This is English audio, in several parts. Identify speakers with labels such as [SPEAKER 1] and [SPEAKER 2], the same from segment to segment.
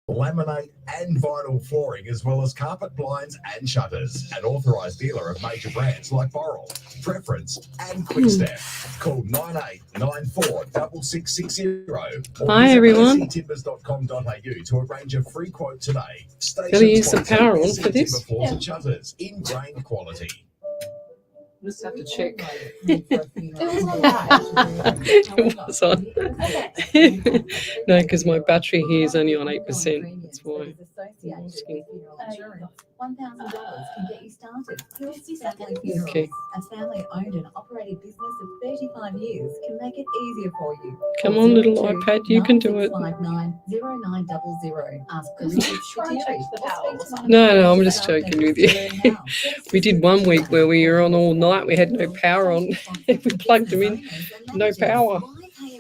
[SPEAKER 1] laminate and vinyl flooring, as well as carpet blinds and shutters. An authorised dealer of major brands like Boral, Preference and Quickstep. Call 9894 6660 or
[SPEAKER 2] Hi, everyone.
[SPEAKER 1] timbers.com.au to arrange a free quote today.
[SPEAKER 2] Gotta use the power on for this.
[SPEAKER 1] Timber floors and shutters in grain quality.
[SPEAKER 2] Just have to check.
[SPEAKER 3] It
[SPEAKER 2] was on. No, because my battery here is only on 8%. That's why.
[SPEAKER 3] $1,000 can get you started.
[SPEAKER 2] Okay.
[SPEAKER 3] A family-owned and operated business of 35 years can make it easier for you.
[SPEAKER 2] Come on, little iPad, you can do it.
[SPEAKER 3] 9659 Ask Richard Shapiro.
[SPEAKER 2] No, I'm just joking with you. We did one week where we were on all night. We had no power on. We plugged them in. No power.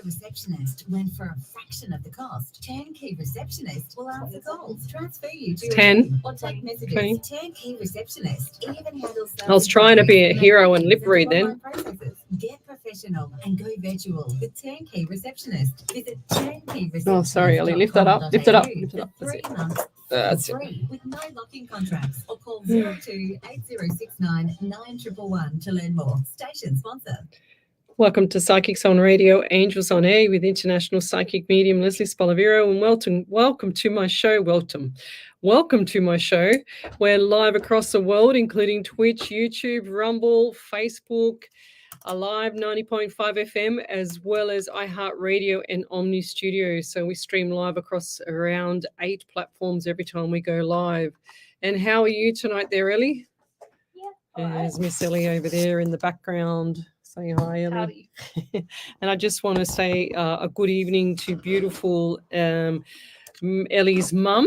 [SPEAKER 3] Receptionist when for a fraction of the cost. Turnkey Receptionist will answer calls, transfer you to
[SPEAKER 2] 10
[SPEAKER 3] or take messages.
[SPEAKER 2] 20.
[SPEAKER 3] Turnkey Receptionist even handles.
[SPEAKER 2] I was trying to be a hero and lip read then.
[SPEAKER 3] Get professional and go virtual with Turnkey Receptionist. Visit Turnkey Receptionist.
[SPEAKER 2] Oh, sorry, Ellie. Lift that up. Lift it up. Lift it up. That's it. That's it.
[SPEAKER 3] With no locking contracts or call 028069 9111 to learn more. Station sponsor.
[SPEAKER 2] Welcome to Psychics on Radio, Angels on Air with International Psychic Medium Lesley Spaliviero, and welcome to my show. Welcome to my show. We're live across the world, including Twitch, YouTube, Rumble, Facebook, Alive 90.5 FM, as well as iHeartRadio and Omni Studio. So we stream live across around 8 platforms every time we go live. And how are you tonight there, Ellie?
[SPEAKER 4] Yeah.
[SPEAKER 2] There's Miss Ellie over there in the background. Say hi, Ellie. And I just want to say a good evening to beautiful Ellie's mum.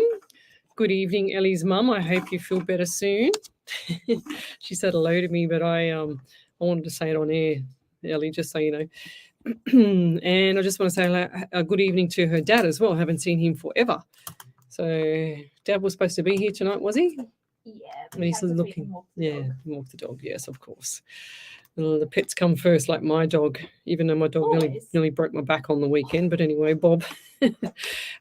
[SPEAKER 2] Good evening, Ellie's mum. I hope you feel better soon. She said hello to me, but I wanted to say it on air, Ellie, just so you know. And I just want to say a good evening to her dad as well. I haven't seen him forever. So Dad was supposed to be here tonight, was he?
[SPEAKER 4] Yeah.
[SPEAKER 2] And he's looking. Walk the dog. Yes, of course. The pets come first, like my dog, even though my dog nearly broke my back on the weekend. But anyway, Bob,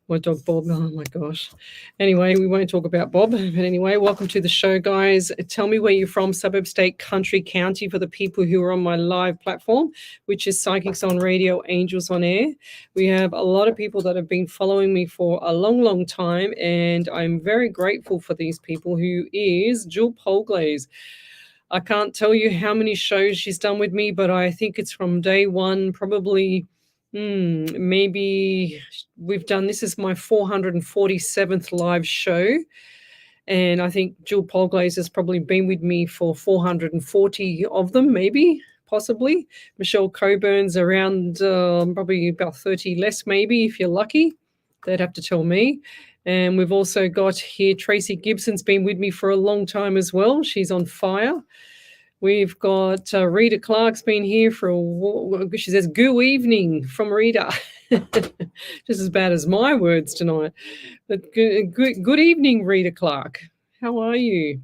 [SPEAKER 2] my dog Bob, oh my gosh. Anyway, we won't talk about Bob. But anyway, welcome to the show, guys. Tell me where you're from, suburb, state, country, county, for the people who are on my live platform, which is Psychics on Radio, Angels on Air. We have a lot of people that have been following me for a long, long time, and I'm very grateful for these people, who is Jill Polglaze. I can't tell you how many shows she's done with me, but I think it's from day one, probably maybe we've done, this is my 447th live show. And I think Jill Polglaze has probably been with me for 440 of them, maybe, possibly. Michelle Coburn's around probably about 30 less, maybe, if you're lucky. They'd have to tell me. And we've also got here Tracy Gibson's been with me for a long time as well. She's on fire. We've got Rita Clark's been here for she says, good evening from Rita. Just as bad as my words tonight. But good evening, Rita Clark. How are you?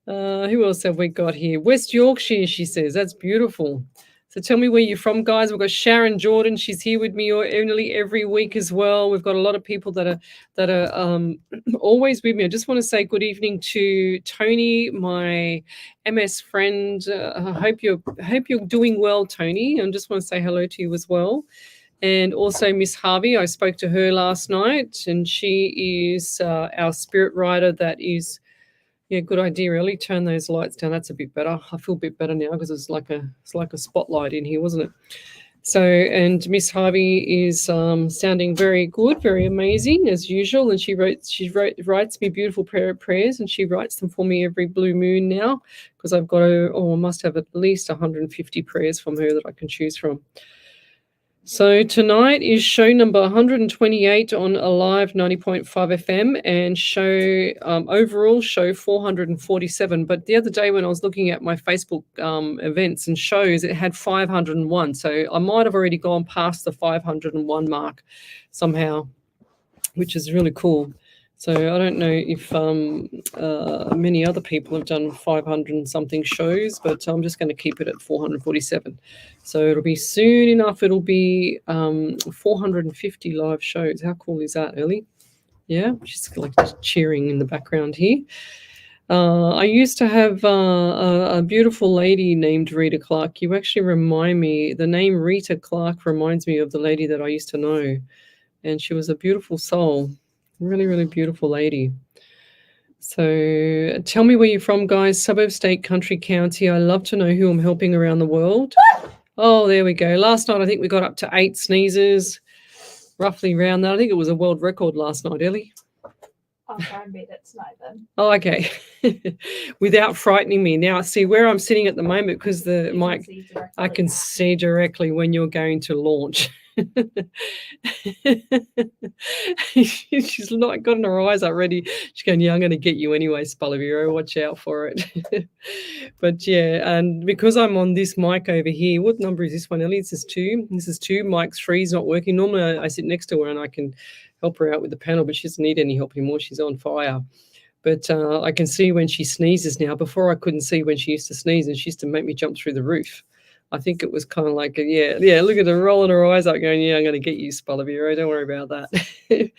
[SPEAKER 2] Who else have we got here? West Yorkshire, she says. That's beautiful. So tell me where you're from, guys. We've got Sharon Jordan. She's here with me nearly every week as well. We've got a lot of people that are always with me. I just want to say good evening to Tony, my MS friend. I hope you're doing well, Tony. I just want to say hello to you as well. And also Miss Harvey. I spoke to her last night, and she is our spirit rider. That is. Yeah, good idea, really. Turn those lights down. That's a bit better. I feel a bit better now because it's like a spotlight in here, wasn't it? So, and Miss Harvey is sounding very good, very amazing as usual. And she writes me beautiful prayers, and she writes them for me every blue moon now, because I've got I must have at least 150 prayers from her that I can choose from. So tonight is show number 128 on Alive 90.5 FM, and show overall show 447. But the other day when I was looking at my Facebook events and shows, it had 501. So I might have already gone past the 501 mark somehow, which is really cool. So I don't know if many other people have done 500 and something shows, but I'm just going to keep it at 447. So it'll be soon enough. It'll be 450 live shows. How cool is that, Ellie? Yeah, she's like just cheering in the background here. I used to have a beautiful lady named Rita Clark. You actually remind me, the name Rita Clark reminds me of the lady that I used to know. And she was a beautiful soul. Really, really beautiful lady. So tell me where you're from, guys. Suburb, state, country, county. I love to know who I'm helping around the world. Oh, there we go. Last night, I think we got up to 8 sneezes, roughly around that. I think it was a world record last night, Ellie.
[SPEAKER 4] I'll try and beat it tonight then.
[SPEAKER 2] Oh, okay. Without frightening me. Now, see where I'm sitting at the moment, because the
[SPEAKER 4] You
[SPEAKER 2] mic,
[SPEAKER 4] see directly
[SPEAKER 2] I can
[SPEAKER 4] now.
[SPEAKER 2] see directly when you're going to launch. She's not gotten her eyes up ready. She's going, yeah, I'm going to get you anyway, Spaliviero. Watch out for it. But yeah, and because I'm on this mic over here, what number is this one, Ellie? This is 2. This is 2. Mic 3 is not working. Normally I sit next to her and I can help her out with the panel, but she doesn't need any help anymore. She's on fire. But I can see when she sneezes now. Before I couldn't see when she used to sneeze, and she used to make me jump through the roof. I think it was kind of like, yeah, look at her rolling her eyes up going, yeah, I'm going to get you, Spaliviero. Don't worry about that.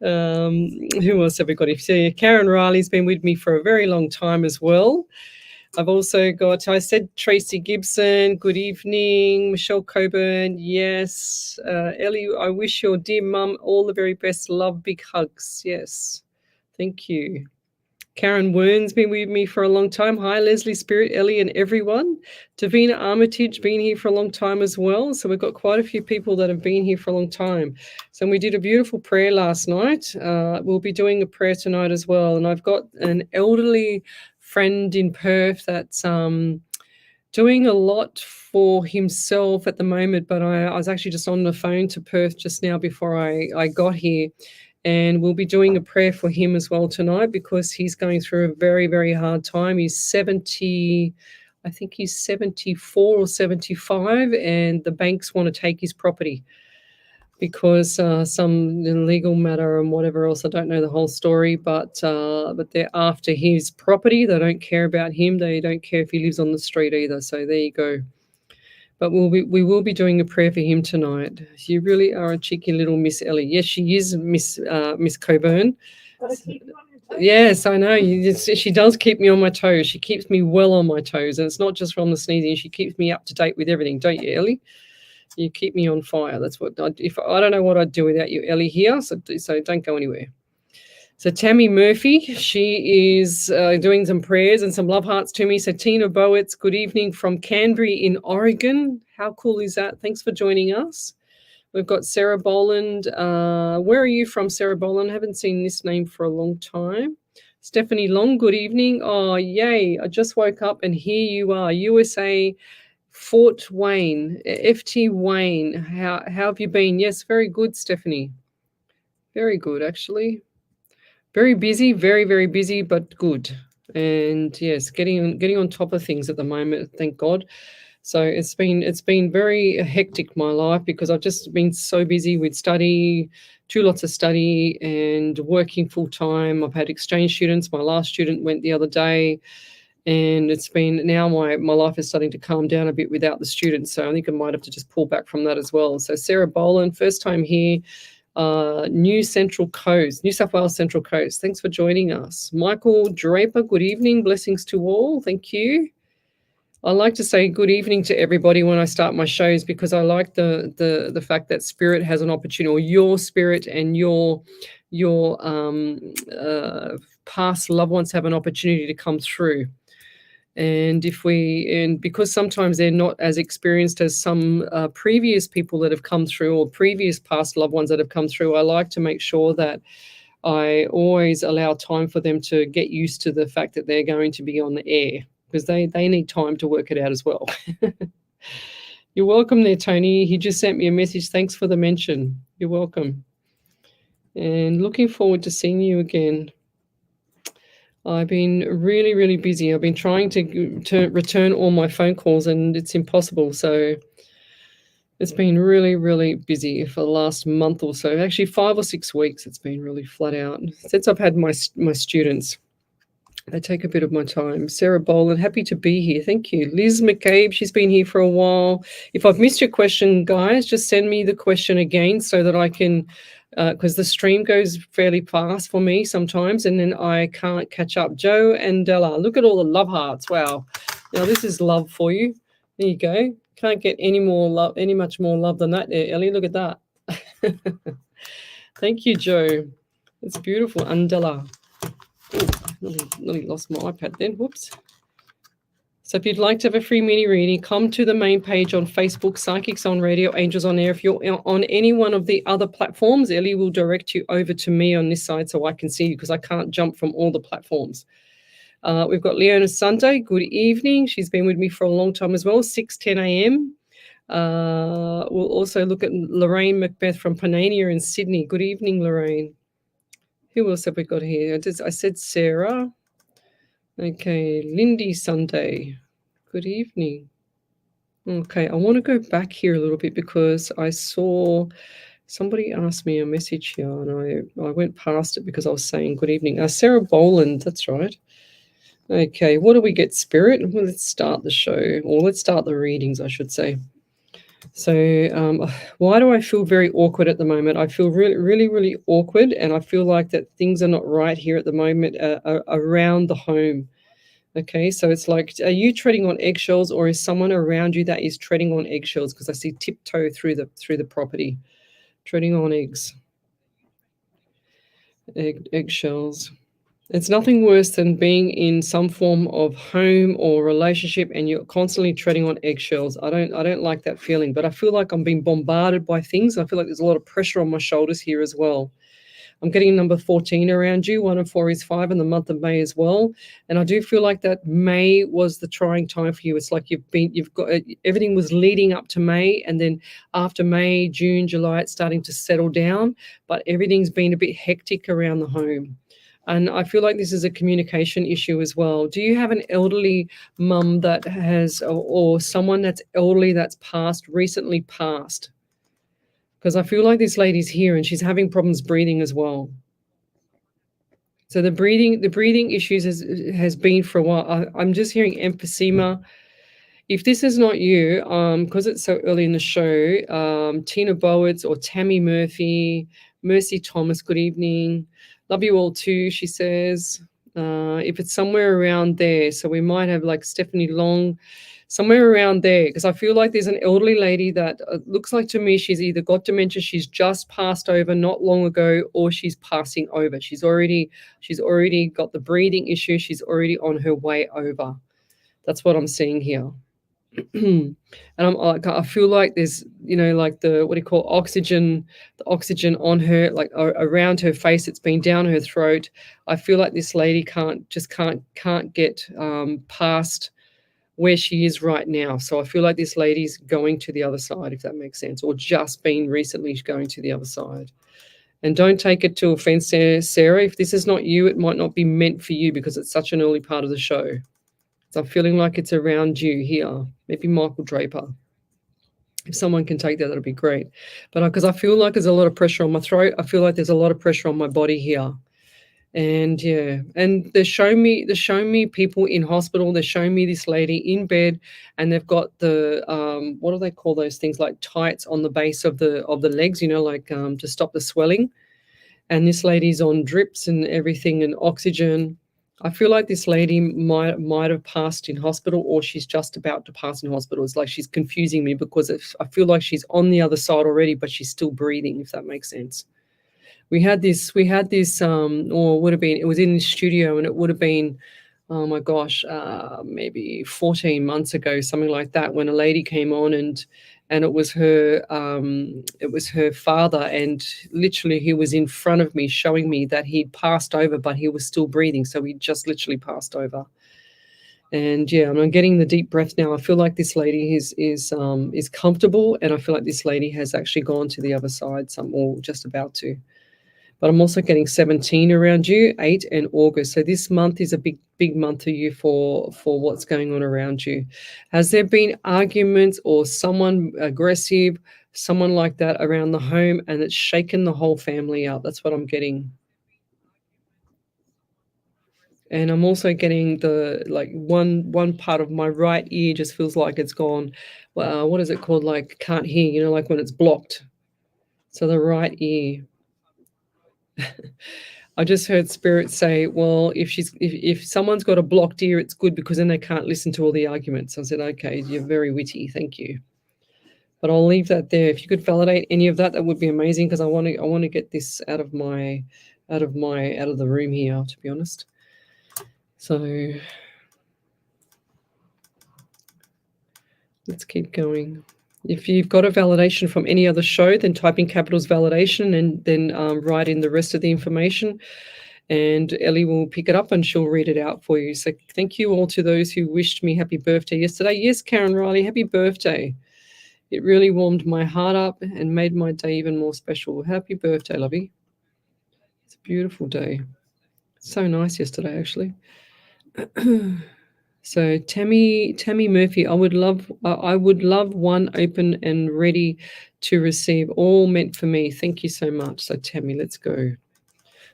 [SPEAKER 2] Who else have we got? See, Karen Riley's been with me for a very long time as well. I've also got, I said Tracy Gibson, good evening. Michelle Coburn, yes. Ellie, I wish your dear mum all the very best. Love, big hugs. Yes, thank you. Karen Wern's been with me for a long time. Hi, Lesley Spirit, Ellie, and everyone. Davina Armitage been here for a long time as well. So we've got quite a few people that have been here for a long time. So we did a beautiful prayer last night. We'll be doing a prayer tonight as well. And I've got an elderly friend in Perth that's doing a lot for himself at the moment. But I was actually just on the phone to Perth just now before I got here. And we'll be doing a prayer for him as well tonight, because he's going through a very, very hard time. He's 70, I think he's 74 or 75, and the banks want to take his property because some legal matter and whatever else. I don't know the whole story, but they're after his property. They don't care about him. They don't care if he lives on the street either. So there you go. But we will be doing a prayer for him tonight. You really are a cheeky little Miss Ellie. Yes, she is Miss Coburn.
[SPEAKER 4] Gotta keep you on your toes.
[SPEAKER 2] Yes, I know. She does keep me on my toes. She keeps me well on my toes, and it's not just from the sneezing. She keeps me up to date with everything, don't you, Ellie? You keep me on fire. That's what if I don't know what I'd do without you, Ellie, here. So don't go anywhere. So Tammy Murphy, she is doing some prayers and some love hearts to me. So Tina Bowitz, good evening from Canberra in Oregon. How cool is that? Thanks for joining us. We've got Sarah Boland. Where are you from, Sarah Boland? I haven't seen this name for a long time. Stephanie Long, good evening. Oh, yay. I just woke up and here you are, USA, Fort Wayne, FT Wayne. How have you been? Yes, very good, Stephanie. Very good, actually. Very busy, very, very busy, but good. And yes, getting on top of things at the moment, thank God. So it's been very hectic, my life, because I've just been so busy with study, 2 lots of study and working full time. I've had exchange students. My last student went the other day, and it's been now my life is starting to calm down a bit without the students. So I think I might have to just pull back from that as well. So Sarah Boland, first time here. New South Wales Central Coast. Thanks for joining us. Michael Draper, good evening. Blessings to all. Thank you. I like to say good evening to everybody when I start my shows, because I like the fact that spirit has an opportunity, or your spirit and your past loved ones have an opportunity to come through. And because sometimes they're not as experienced as some previous people that have come through, or previous past loved ones that have come through, I like to make sure that I always allow time for them to get used to the fact that they're going to be on the air, because they need time to work it out as well. You're welcome there, Tony. He just sent me a message. Thanks for the mention. You're welcome. And looking forward to seeing you again. I've been really, really busy. I've been trying to return all my phone calls, and it's impossible. So it's been really, really busy for the last month or so. Actually, 5 or 6 weeks. It's been really flat out since I've had my students. They take a bit of my time. Sarah Boland, happy to be here. Thank you. Liz McCabe, she's been here for a while. If I've missed your question, guys, just send me the question again so that I can because the stream goes fairly fast for me sometimes, and then I can't catch up. Joe and Della, look at all the love hearts. Wow. Now this is love for you. There you go. Can't get any more love, any much more love than that there, Ellie. Look at that. Thank you, Joe. It's beautiful. And Della. Nearly lost my iPad then. Whoops. So if you'd like to have a free mini reading, come to the main page on Facebook, Psychics on Radio, Angels on Air. If you're on any one of the other platforms, Ellie will direct you over to me on this side so I can see you, because I can't jump from all the platforms. We've got Leona Sunday. Good evening. She's been with me for a long time as well, 6:10 a.m. We'll also look at Lorraine Macbeth from Panania in Sydney. Good evening, Lorraine. Who else have we got here? I said Sarah. Okay, Lindy Sunday. Good evening. Okay, I want to go back here a little bit because I saw somebody asked me a message here and I went past it because I was saying good evening. Sarah Boland, that's right. Okay, what do we get, Spirit? Well, let's start the show, or let's start the readings, I should say. So why do I feel very awkward at the moment? I feel really awkward, and I feel like that things are not right here at the moment around the home. Okay, so it's like, are you treading on eggshells, or is someone around you that is treading on eggshells? Because I see tiptoe through the property, treading on eggshells. It's nothing worse than being in some form of home or relationship and you're constantly treading on eggshells. I don't like that feeling, but I feel like I'm being bombarded by things. I feel like there's a lot of pressure on my shoulders here as well. I'm getting number 14 around you. 1 and 4 is 5 in the month of May as well. And I do feel like that May was the trying time for you. It's like you've got everything was leading up to May, and then after May, June, July, it's starting to settle down, but everything's been a bit hectic around the home. And I feel like this is a communication issue as well. Do you have an elderly mum that has, or someone that's elderly that's recently passed? Because I feel like this lady's here and she's having problems breathing as well. So the breathing issues has been for a while. I'm just hearing emphysema. If this is not you, because it's so early in the show, Tina Bowitz or Tammy Murphy, Mercy Thomas, good evening. Love you all too, she says. If it's somewhere around there, so we might have like Stephanie Long, somewhere around there, because I feel like there's an elderly lady that looks like to me she's either got dementia, she's just passed over not long ago, or she's passing over. She's already got the breathing issue. She's already on her way over. That's what I'm seeing here. And I feel like there's, like the, what do you call, oxygen, the oxygen on her, like around her face. It's been down her throat. I feel like this lady can't get past where she is right now. So I feel like this lady's going to the other side, if that makes sense, or just been recently going to the other side. And don't take it to offense, Sarah. If this is not you, it might not be meant for you because it's such an early part of the show. So I'm feeling like it's around you here. Maybe Michael Draper. If someone can take that, that'll be great. But because I feel like there's a lot of pressure on my throat, I feel like there's a lot of pressure on my body here. And yeah, and they're showing me people in hospital. They're showing me this lady in bed, and they've got the what do they call those things, like tights on the base of the legs, like to stop the swelling. And this lady's on drips and everything and oxygen. I feel like this lady might have passed in hospital, or she's just about to pass in hospital. It's like she's confusing me because I feel like she's on the other side already, but she's still breathing, if that makes sense. We had this, or would have been, it was in the studio, and it would have been, oh my gosh, maybe 14 months ago, something like that, when a lady came on and it was her father, and literally he was in front of me showing me that he'd passed over, but he was still breathing. So he just literally passed over. And yeah, I'm getting the deep breath now. I feel like this lady is comfortable, and I feel like this lady has actually gone to the other side, or just about to. But I'm also getting 17 around you, 8 and August. So this month is a big month for you for what's going on around you. Has there been arguments or someone aggressive, someone like that around the home, and it's shaken the whole family up? That's what I'm getting. And I'm also getting the, like, one part of my right ear just feels like it's gone. What is it called? Like, can't hear, like when it's blocked. So the right ear. I just heard Spirit say, well, if someone's got a blocked ear, it's good because then they can't listen to all the arguments. I said, okay, you're very witty. Thank you. But I'll leave that there. If you could validate any of that, that would be amazing because I want to get this out of the room here, to be honest. So let's keep going. If you've got a validation from any other show, then type in capitals validation and then write in the rest of the information. And Ellie will pick it up and she'll read it out for you. So thank you all to those who wished me happy birthday yesterday. Yes, Karen Riley, happy birthday. It really warmed my heart up and made my day even more special. Happy birthday, lovey. It's a beautiful day. So nice yesterday, actually. So Tammy Murphy, I would love one open and ready to receive, all meant for me. Thank you so much. So Tammy, let's go.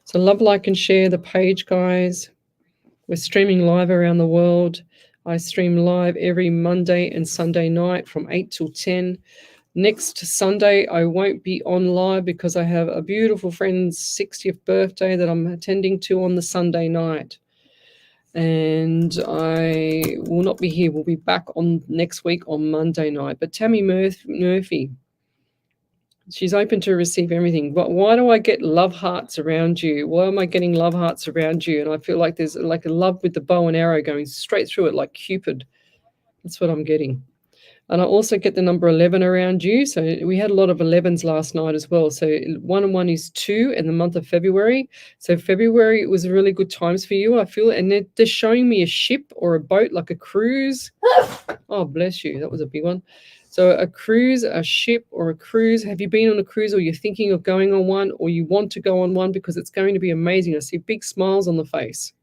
[SPEAKER 2] So love, like, and share the page, guys. We're streaming live around the world. I stream live every Monday and Sunday night from 8 till 10. Next Sunday, I won't be on live because I have a beautiful friend's 60th birthday that I'm attending to on the Sunday night. And I will not be here. We'll be back on next week on Monday night. But Tammy Murphy, she's open to receive everything. But why do I get love hearts around you? Why am I getting love hearts around you? And I feel like there's like a love with the bow and arrow going straight through it like Cupid. That's what I'm getting. And I also get the number 11 around you. So we had a lot of 11s last night as well. So 1 and 1 is 2 in the month of February. So February, it was really good times for you, I feel. And they're showing me a ship or a boat, like a cruise. Oh, bless you. That was a big one. So a cruise, a ship or a cruise. Have you been on a cruise or you're thinking of going on one or you want to go on one because it's going to be amazing? I see big smiles on the face.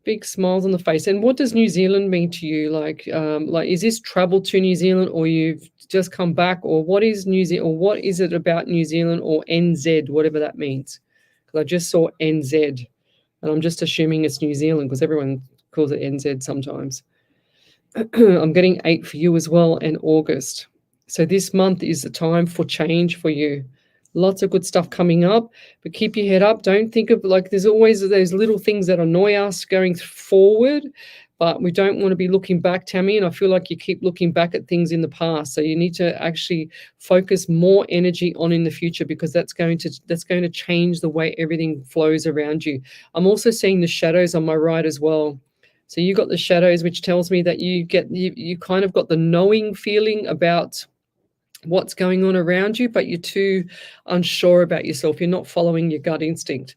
[SPEAKER 2] Big smiles on the face. And what does New Zealand mean to you? Like is this travel to New Zealand or you've just come back, or what is New Zealand, or what is it about New Zealand, or NZ, whatever that means? Because I just saw NZ and I'm just assuming it's New Zealand because everyone calls it NZ sometimes. I'm getting 8 for you as well, and August. So this month is the time for change for you. Lots of good stuff coming up, but keep your head up. Don't think of, like, there's always those little things that annoy us going forward, but we don't want to be looking back, Tammy, and I feel like you keep looking back at things in the past. So you need to actually focus more energy on in the future because that's going to change the way everything flows around you. I'm also seeing the shadows on my right as well. So you got the shadows, which tells me that you kind of got the knowing feeling about what's going on around you, but you're too unsure about yourself. You're not following your gut instinct.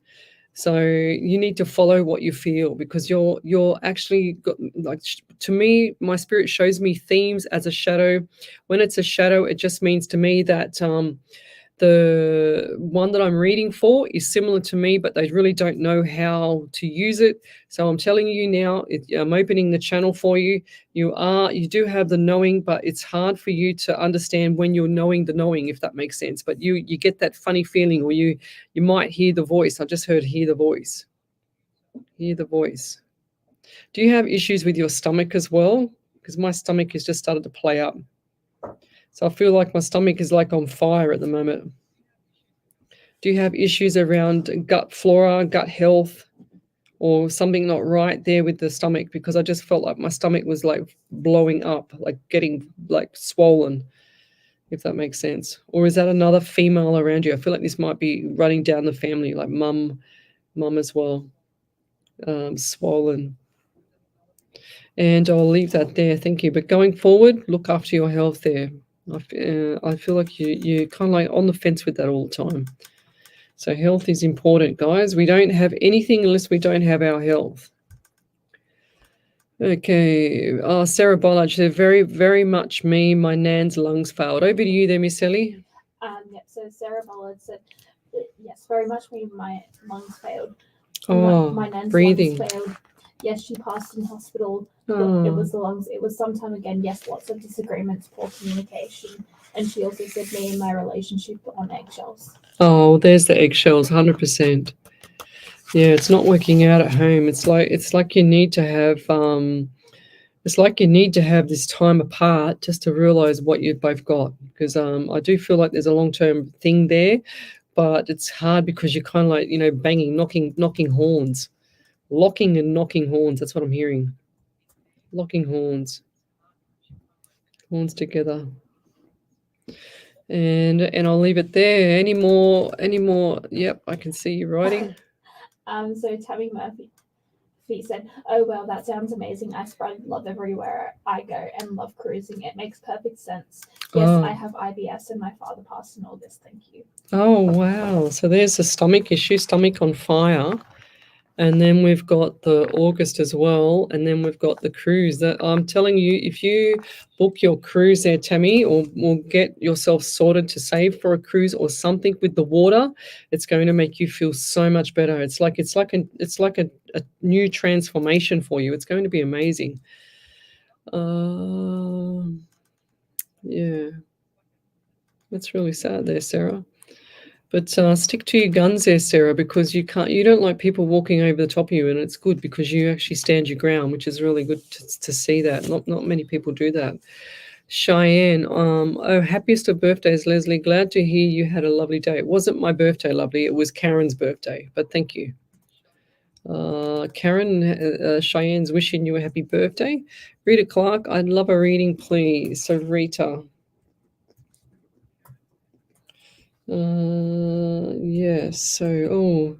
[SPEAKER 2] So you need to follow what you feel because you're actually got, like, to me, my spirit shows me themes as a shadow. When it's a shadow, it just means to me that the one that I'm reading for is similar to me, but they really don't know how to use it. So I'm telling you now, I'm opening the channel for you. You do have the knowing, but it's hard for you to understand when you're knowing the knowing, if that makes sense. But you get that funny feeling, or you might hear the voice. I just heard hear the voice. Hear the voice. Do you have issues with your stomach as well? Because my stomach has just started to play up. So I feel like my stomach is like on fire at the moment. Do you have issues around gut flora, gut health, or something not right there with the stomach? Because I just felt like my stomach was like blowing up, like getting like swollen, if that makes sense. Or is that another female around you? I feel like this might be running down the family, like mum as well, swollen. And I'll leave that there. Thank you. But going forward, look after your health there. I feel like you're kind of like on the fence with that all the time. So health is important, guys. We don't have anything unless we don't have our health. Okay. Sarah Bollard said, very, very much me. My nan's lungs failed. Over to you there, Miss Ellie.
[SPEAKER 4] Yeah, so Sarah Bollard said, yes, very much me. My lungs failed.
[SPEAKER 2] Oh,
[SPEAKER 4] my nan's
[SPEAKER 2] breathing.
[SPEAKER 4] lungs failed. Yes, she passed in hospital.
[SPEAKER 2] Oh.
[SPEAKER 4] It was the lungs. It was sometime again. Yes, lots of disagreements, poor communication. And she also said me and my relationship were on eggshells.
[SPEAKER 2] Oh, there's the eggshells, 100%. Yeah, it's not working out at home. It's like you need to have this time apart just to realize what you've both got. Because I do feel like there's a long-term thing there, but it's hard because you're kind of like, banging, knocking horns, locking and knocking horns. That's what I'm hearing. Locking horns together. And I'll leave it there. Any more? Yep, I can see you writing.
[SPEAKER 4] So Tammy Murphy said, "Oh well, that sounds amazing. I spread love everywhere I go and love cruising. It makes perfect sense. Yes, I have IBS and my father passed in August. Thank you."
[SPEAKER 2] Oh wow! So there's a stomach issue, stomach on fire, and then we've got the August as well, and then we've got the cruise. That I'm telling you, if you book your cruise there, Tammy, or get yourself sorted to save for a cruise or something with the water, it's going to make you feel so much better. It's like a new transformation for you. It's going to be amazing. Yeah, that's really sad there, Sarah. But stick to your guns there, Sarah, because you don't like people walking over the top of you, and it's good because you actually stand your ground, which is really good to see that. Not many people do that. Cheyenne, happiest of birthdays, Lesley. Glad to hear you had a lovely day. It wasn't my birthday, lovely. It was Karen's birthday, but thank you. Karen, Cheyenne's wishing you a happy birthday. Rita Clark, I'd love a reading, please. So Rita. Yes. So,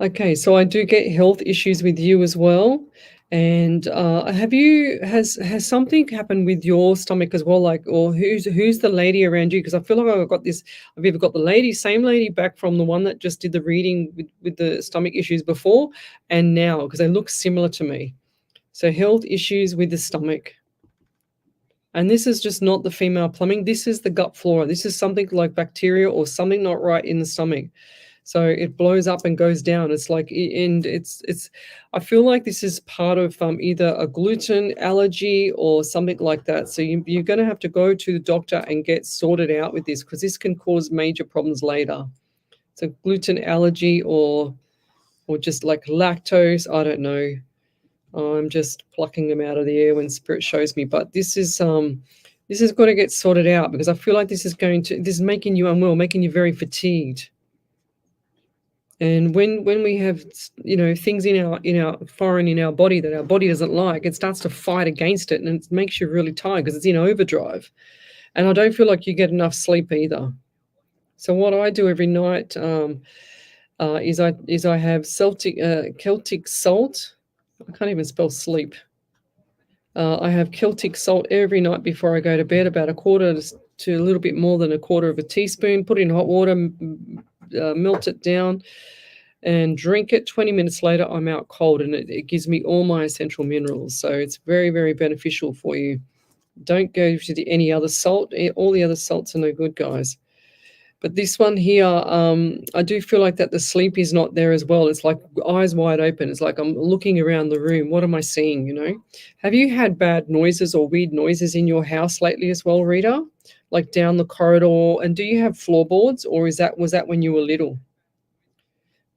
[SPEAKER 2] okay. So I do get health issues with you as well. And has something happened with your stomach as well? Like, or who's the lady around you? Because I feel like I've either got the same lady back from the one that just did the reading with the stomach issues before and now, because they look similar to me. So health issues with the stomach. And this is just not the female plumbing. This is the gut flora. This is something like bacteria or something not right in the stomach. So it blows up and goes down. It's like, and it's. I feel like this is part of either a gluten allergy or something like that. So you're going to have to go to the doctor and get sorted out with this, because this can cause major problems later. So gluten allergy or just like lactose. I don't know. I'm just plucking them out of the air when Spirit shows me. But this is got to get sorted out, because I feel like this is making you unwell, making you very fatigued. And when we have things in our foreign in our body that our body doesn't like, it starts to fight against it, and it makes you really tired because it's in overdrive. And I don't feel like you get enough sleep either. So what I do every night is I have Celtic salt. I can't even spell sleep. I have Celtic salt every night before I go to bed, about a quarter to a little bit more than a quarter of a teaspoon. Put it in hot water, melt it down, and drink it. 20 minutes later, I'm out cold, and it gives me all my essential minerals. So it's very, very beneficial for you. Don't go to any other salt. All the other salts are no good, guys. But this one here, I do feel like that the sleep is not there as well. It's like eyes wide open. It's like I'm looking around the room. What am I seeing, Have you had bad noises or weird noises in your house lately as well, Rita? Like down the corridor? And do you have floorboards, or was that when you were little?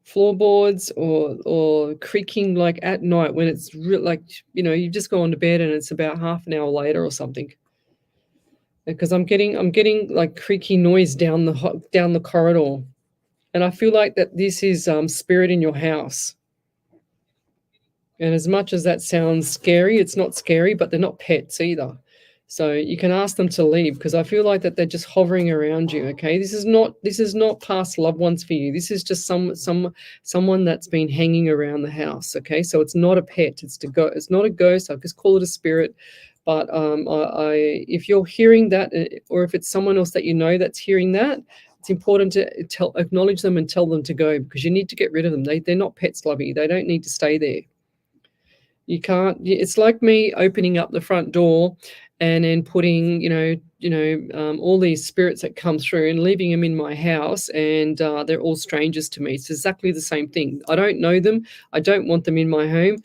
[SPEAKER 2] Floorboards or creaking like at night when it's you just go on to bed and it's about half an hour later or something. Because I'm getting like creaky noise down the corridor, and I feel like that this is spirit in your house. And as much as that sounds scary, it's not scary, but they're not pets either. So you can ask them to leave, because I feel like that they're just hovering around you. Okay, this is not past loved ones for you. This is just someone that's been hanging around the house. Okay, so it's not a pet. It's not a ghost. I just call it a spirit. But if you're hearing that, or if it's someone else that that's hearing that, it's important to acknowledge them and tell them to go, because you need to get rid of them. They're not pets, lovey. They don't need to stay there. You can't. It's like me opening up the front door and then putting all these spirits that come through and leaving them in my house, and they're all strangers to me. It's exactly the same thing. I don't know them. I don't want them in my home.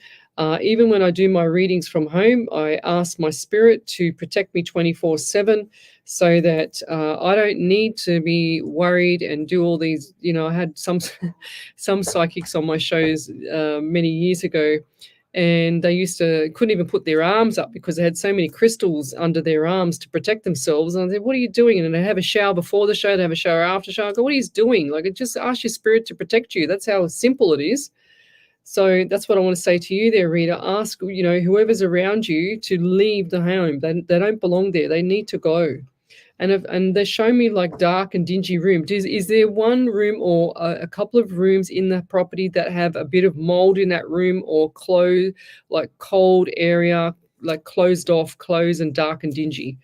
[SPEAKER 2] Even when I do my readings from home, I ask my spirit to protect me 24/7, so that I don't need to be worried and do all these. I had some psychics on my shows many years ago, and they couldn't even put their arms up because they had so many crystals under their arms to protect themselves. And I said, what are you doing? And they have a shower before the show, they have a shower after show. I go, what are you doing? Like, just ask your spirit to protect you. That's how simple it is. So that's what I want to say to you there, Rita. Ask, whoever's around you to leave the home. They don't belong there. They need to go. And they show me like dark and dingy rooms. Is there one room or a couple of rooms in the property that have a bit of mold in that room, or cold area, like closed and dark and dingy?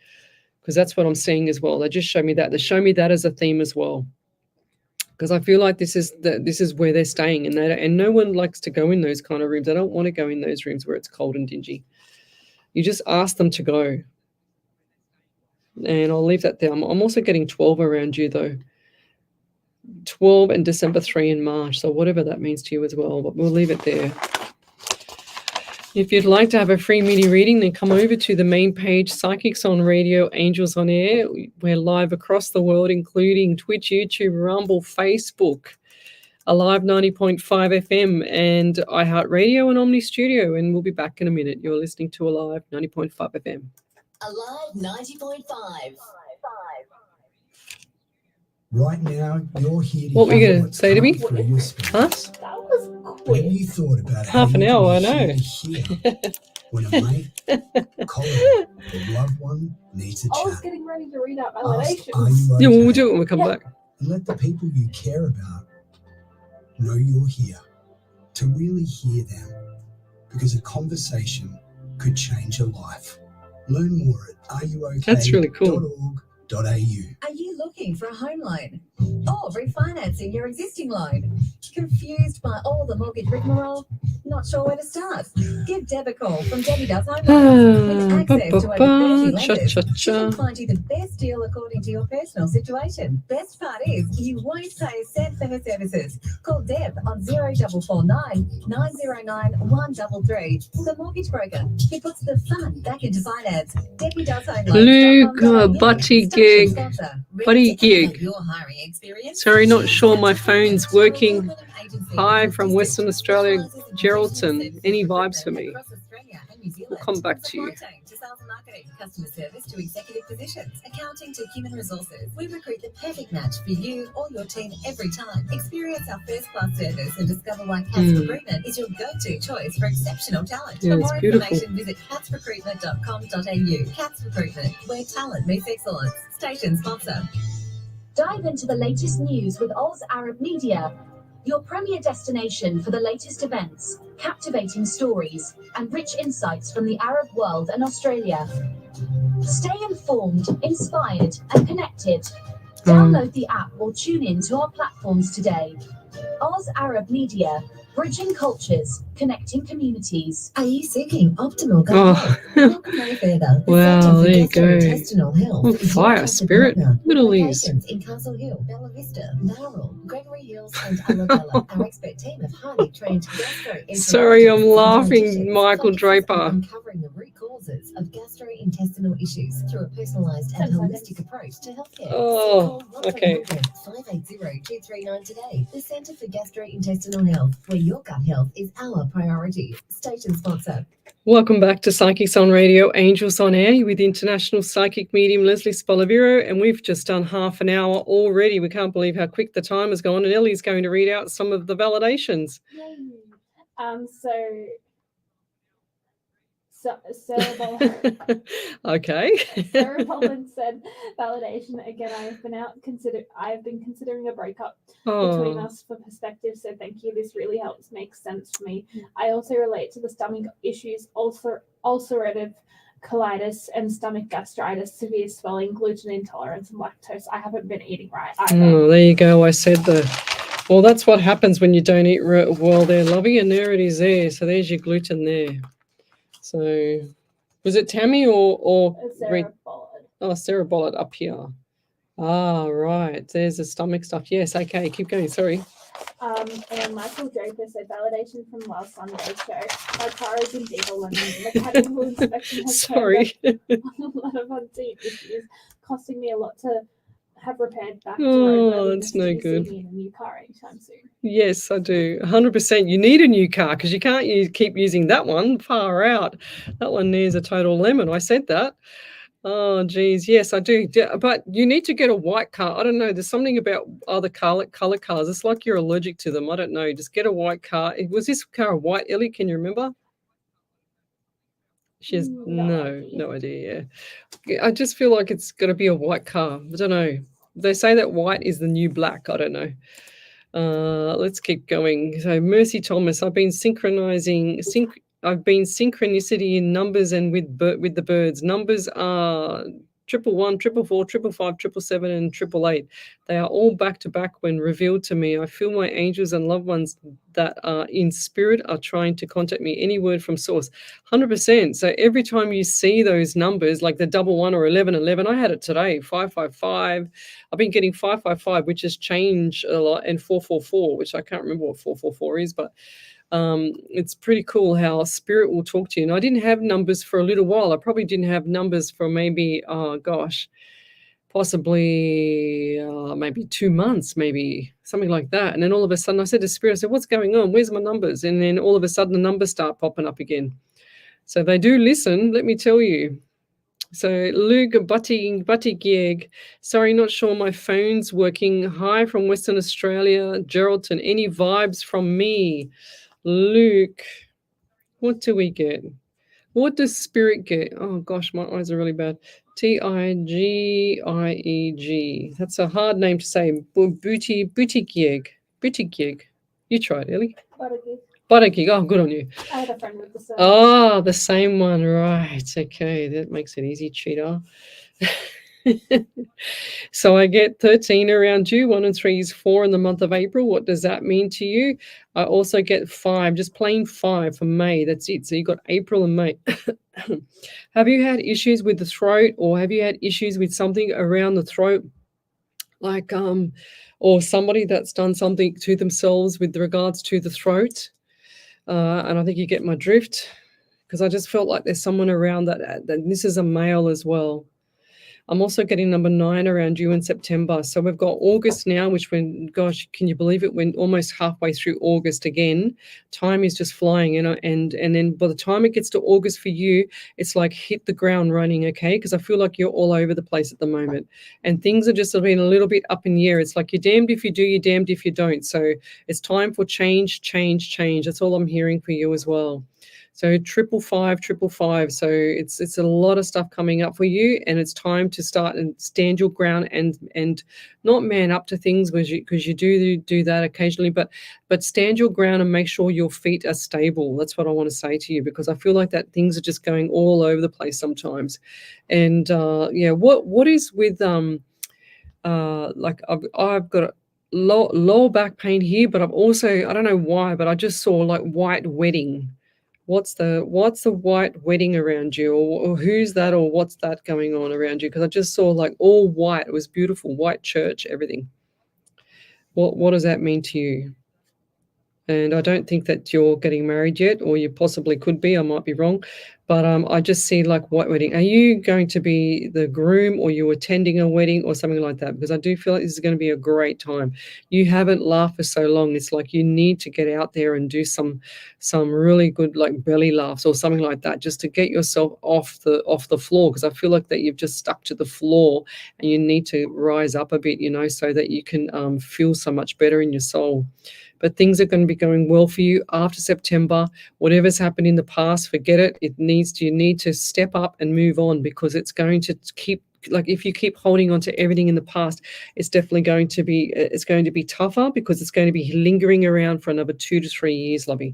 [SPEAKER 2] Because that's what I'm seeing as well. They just show me that. They show me that as a theme as well. Because I feel like this is where they're staying, and no one likes to go in those kind of rooms. I don't want to go in those rooms where it's cold and dingy. You just ask them to go. And I'll leave that there. I'm also getting 12 around you, though. 12 and December 3 in March. So whatever that means to you as well. But we'll leave it there. If you'd like to have a free mini reading, then come over to the main page, Psychics on Radio, Angels on Air. We're live across the world, including Twitch, YouTube, Rumble, Facebook, Alive 90.5 FM, and iHeartRadio and Omni Studio. And we'll be back in a minute. You're listening to Alive 90.5 FM.
[SPEAKER 3] Alive 90.5.
[SPEAKER 5] Right now, you're here to
[SPEAKER 2] What were you
[SPEAKER 5] hear
[SPEAKER 2] going to
[SPEAKER 5] what's
[SPEAKER 2] say to me?
[SPEAKER 5] coming through your spirit.
[SPEAKER 2] Huh?
[SPEAKER 4] That was
[SPEAKER 5] Have
[SPEAKER 4] quick.
[SPEAKER 5] you thought about
[SPEAKER 2] Half
[SPEAKER 5] how
[SPEAKER 2] an
[SPEAKER 5] you
[SPEAKER 2] hour,
[SPEAKER 5] can
[SPEAKER 2] I
[SPEAKER 5] be
[SPEAKER 2] know.
[SPEAKER 5] here when a mate, colleague, or loved one needs a
[SPEAKER 4] I was
[SPEAKER 5] chat?
[SPEAKER 4] getting ready to read out
[SPEAKER 5] Ask,
[SPEAKER 4] validations.
[SPEAKER 5] are you
[SPEAKER 2] Yeah, we'll
[SPEAKER 5] okay?
[SPEAKER 2] do it when we come
[SPEAKER 4] Yeah.
[SPEAKER 2] back.
[SPEAKER 5] And let the people you care about know you're here, to really hear them, because a conversation could change a life. Learn more at areyook.org.au.
[SPEAKER 2] That's really cool.
[SPEAKER 3] Are you looking for a home loan or refinancing your existing loan? Confused by all the mortgage rigmarole? Not sure where to start? Give Deb a call from Debbie Does Home Loans. With access to over 30 lenders, she can find you the best deal according to your personal situation. Best part is, you won't pay a cent for her services. Call Deb on 0449 909 133. The mortgage broker who puts the fun back into finance. Debbie Does Home Loans.
[SPEAKER 2] Luke, Butty Gig. Buddy gig.
[SPEAKER 3] Your hiring experience.
[SPEAKER 2] Sorry, not sure my phone's working. Hi from Western Australia, Geraldton. Any vibes for me? We'll come back to you.
[SPEAKER 3] To sales and marketing, customer service to executive positions, accounting to human resources. We recruit the perfect match for you or your team every time. Experience our first-class service and discover why Cats Recruitment is your go-to choice for exceptional talent.
[SPEAKER 2] Yeah,
[SPEAKER 3] for
[SPEAKER 2] it's
[SPEAKER 3] more
[SPEAKER 2] beautiful.
[SPEAKER 3] information, visit catsrecruitment.com.au. Cats Recruitment, where talent meets excellence. Station sponsor.
[SPEAKER 6] Dive into the latest news with Oz Arab Media, your premier destination for the latest events, captivating stories, and rich insights from the Arab world and Australia. Stay informed, inspired, and connected. Download the app or tune in to our platforms today. Oz Arab Media, bridging cultures, connecting communities.
[SPEAKER 3] Are you seeking optimal gut
[SPEAKER 2] Oh.
[SPEAKER 3] health? Look no further. The
[SPEAKER 2] Wow,
[SPEAKER 3] Centre for
[SPEAKER 2] there you go.
[SPEAKER 3] Gastrointestinal Health
[SPEAKER 2] Oh,
[SPEAKER 3] is your
[SPEAKER 2] fire,
[SPEAKER 3] trusted
[SPEAKER 2] spirit.
[SPEAKER 3] partner.
[SPEAKER 2] Look at all these.
[SPEAKER 3] Locations in Castle Hill, Bella Vista, Narrell, Gregory Hills, and Alabella. Our expert team of highly trained gastroenterologists.
[SPEAKER 2] Sorry, I'm
[SPEAKER 3] and
[SPEAKER 2] laughing,
[SPEAKER 3] dietitians
[SPEAKER 2] Michael
[SPEAKER 3] focus
[SPEAKER 2] Draper.
[SPEAKER 3] on uncovering the root causes of gastrointestinal issues through a personalised and
[SPEAKER 4] 10
[SPEAKER 3] holistic
[SPEAKER 4] seconds.
[SPEAKER 3] approach to healthcare.
[SPEAKER 2] Oh,
[SPEAKER 3] Call
[SPEAKER 2] okay.
[SPEAKER 3] 580-239 today. The Centre for Gastrointestinal Health, where your gut health is our priority. Station sponsor.
[SPEAKER 2] Welcome back to Psychics on Radio, Angels on Air with International Psychic Medium Lesley Spaliviero, and we've just done half an hour already. We can't believe how quick the time has gone, and Ellie's going to read out some of the validations.
[SPEAKER 4] Yay. Sarah Boland,
[SPEAKER 2] Okay.
[SPEAKER 4] Sarah Boland said, validation again. I have been considering a breakup between
[SPEAKER 2] Oh,
[SPEAKER 4] us for perspective. So thank you. This really helps make sense for me. I also relate to the stomach issues, ulcerative colitis and stomach gastritis, severe swelling, gluten intolerance, and lactose. I haven't been eating right either.
[SPEAKER 2] oh, there you go. I said well, that's what happens when you don't eat well there, lovey, and there it is there. So there's your gluten there. So was it Tammy or
[SPEAKER 4] Sarah Boland.
[SPEAKER 2] Oh, Sarah Bollett up here. Ah, right. There's the stomach stuff. Yes, okay. Keep going. Sorry.
[SPEAKER 4] And Michael Draper said, validation from last Sunday's show. My car is in Deagle and the mechanical inspection has turned
[SPEAKER 2] Sorry.
[SPEAKER 4] up a lot of unseen issues, costing me a lot to have repaired back to
[SPEAKER 2] Oh,
[SPEAKER 4] roadworthiness.
[SPEAKER 2] that's
[SPEAKER 4] Do
[SPEAKER 2] no
[SPEAKER 4] you
[SPEAKER 2] good.
[SPEAKER 4] see me in a new car anytime soon?
[SPEAKER 2] Yes, I do. 100%. You need a new car because you can't keep using that one. Far out. That one needs a total lemon. I said that. Oh, geez. Yes, I do. But you need to get a white car. I don't know. There's something about other color cars. It's like you're allergic to them. I don't know. Just get a white car. Was this car a white, Ellie? Can you remember? She has no idea. Yeah. I just feel like it's got to be a white car. I don't know. They say that white is the new black. I don't know. Let's keep going. So Mercy Thomas, I've been synchronicity in numbers and with the birds. Numbers are 111, 444, 555, 777, and 888. They are all back to back when revealed to me. I feel my angels and loved ones that are in spirit are trying to contact me. Any word from source, 100%. So every time you see those numbers, like the 11 or 1111, I had it today, 555. I've been getting 555, which has changed a lot, and 444, which I can't remember what 444 is, but it's pretty cool how spirit will talk to you. And I didn't have numbers for a little while. I probably didn't have numbers for maybe, possibly maybe 2 months, maybe something like that. And then all of a sudden I said to spirit, I said, what's going on? Where's my numbers? And then all of a sudden the numbers start popping up again. So they do listen, let me tell you. So Luke Buttigieg, sorry, not sure my phone's working. Hi from Western Australia. Geraldton, any vibes from me? Luke, what do we get? What does spirit get? Oh gosh, my eyes are really bad. Tigieg. That's a hard name to say. Buttigieg. You try it, Ellie. Buttigieg. Oh, good on you.
[SPEAKER 4] I had a friend with the same.
[SPEAKER 2] Oh, the same one, right? Okay, that makes it easy, cheater. So I get 13 around you. 1 and 3 is 4 in the month of April. What does that mean to you? I also get 5, just plain 5 for May. That's it. So you got April and May. Have you had issues with the throat, or have you had issues with something around the throat? Like or somebody that's done something to themselves with regards to the throat? And I think you get my drift, because I just felt like there's someone around that this is a male as well. I'm also getting number 9 around you in September. So we've got August now, which gosh, can you believe it? We're almost halfway through August again. Time is just flying, and then by the time it gets to August for you, it's like hit the ground running, okay? Because I feel like you're all over the place at the moment, and things are just being a little bit up in the air. It's like you're damned if you do, you're damned if you don't. So it's time for change. That's all I'm hearing for you as well. So 555. So it's a lot of stuff coming up for you, and it's time to start and stand your ground and not man up to things, because you do that occasionally, but stand your ground and make sure your feet are stable. That's what I want to say to you, because I feel like that things are just going all over the place sometimes. And what is with like I've got a lower back pain here, but I've also, I don't know why, but I just saw like white wedding. What's the white wedding around you, or who's that, or what's that going on around you? Because I just saw like all white. It was beautiful, white church, everything. What does that mean to you? And I don't think that you're getting married yet, or you possibly could be. I might be wrong, but I just see like white wedding. Are you going to be the groom, or you attending a wedding or something like that? Because I do feel like this is going to be a great time. You haven't laughed for so long. It's like you need to get out there and do some really good like belly laughs or something like that, just to get yourself off the floor. Because I feel like that you've just stuck to the floor, and you need to rise up a bit, so that you can feel so much better in your soul. But things are going to be going well for you after September. Whatever's happened in the past, forget it. You need to step up and move on, because it's going to keep, like if you keep holding on to everything in the past, it's definitely going to be tougher, because it's going to be lingering around for another 2 to 3 years, lovey.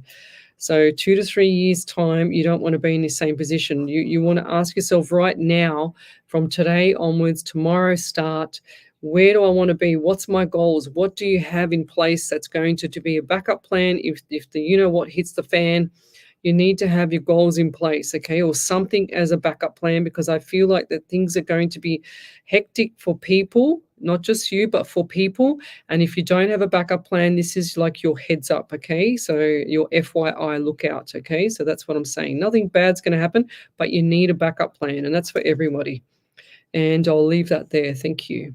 [SPEAKER 2] So 2 to 3 years time, you don't want to be in the same position. You want to ask yourself right now, from today onwards, tomorrow start, where do I want to be? What's my goals? What do you have in place that's going to be a backup plan? If the what hits the fan, you need to have your goals in place, okay, or something as a backup plan, because I feel like that things are going to be hectic for people, not just you, but for people. And if you don't have a backup plan, this is like your heads up, okay? So your FYI, look out, okay? So that's what I'm saying. Nothing bad's going to happen, but you need a backup plan, and that's for everybody. And I'll leave that there. Thank you.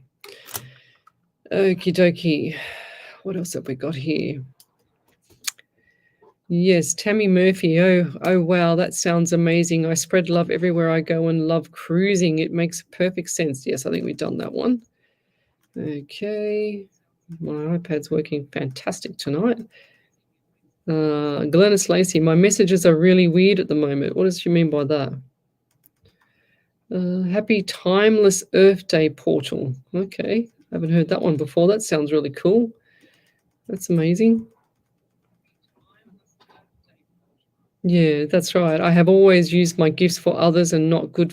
[SPEAKER 2] Okie dokie. What else have we got here? Yes, Tammy Murphy. Oh, wow, that sounds amazing. I spread love everywhere I go and love cruising. It makes perfect sense. Yes, I think we've done that one. Okay. My iPad's working fantastic tonight. Glennis Lacey, my messages are really weird at the moment. What does she mean by that? Happy Timeless Earth Day portal. Okay, haven't heard that one before. That sounds really cool. That's amazing. Yeah, that's right. I have always used my gifts for others and not good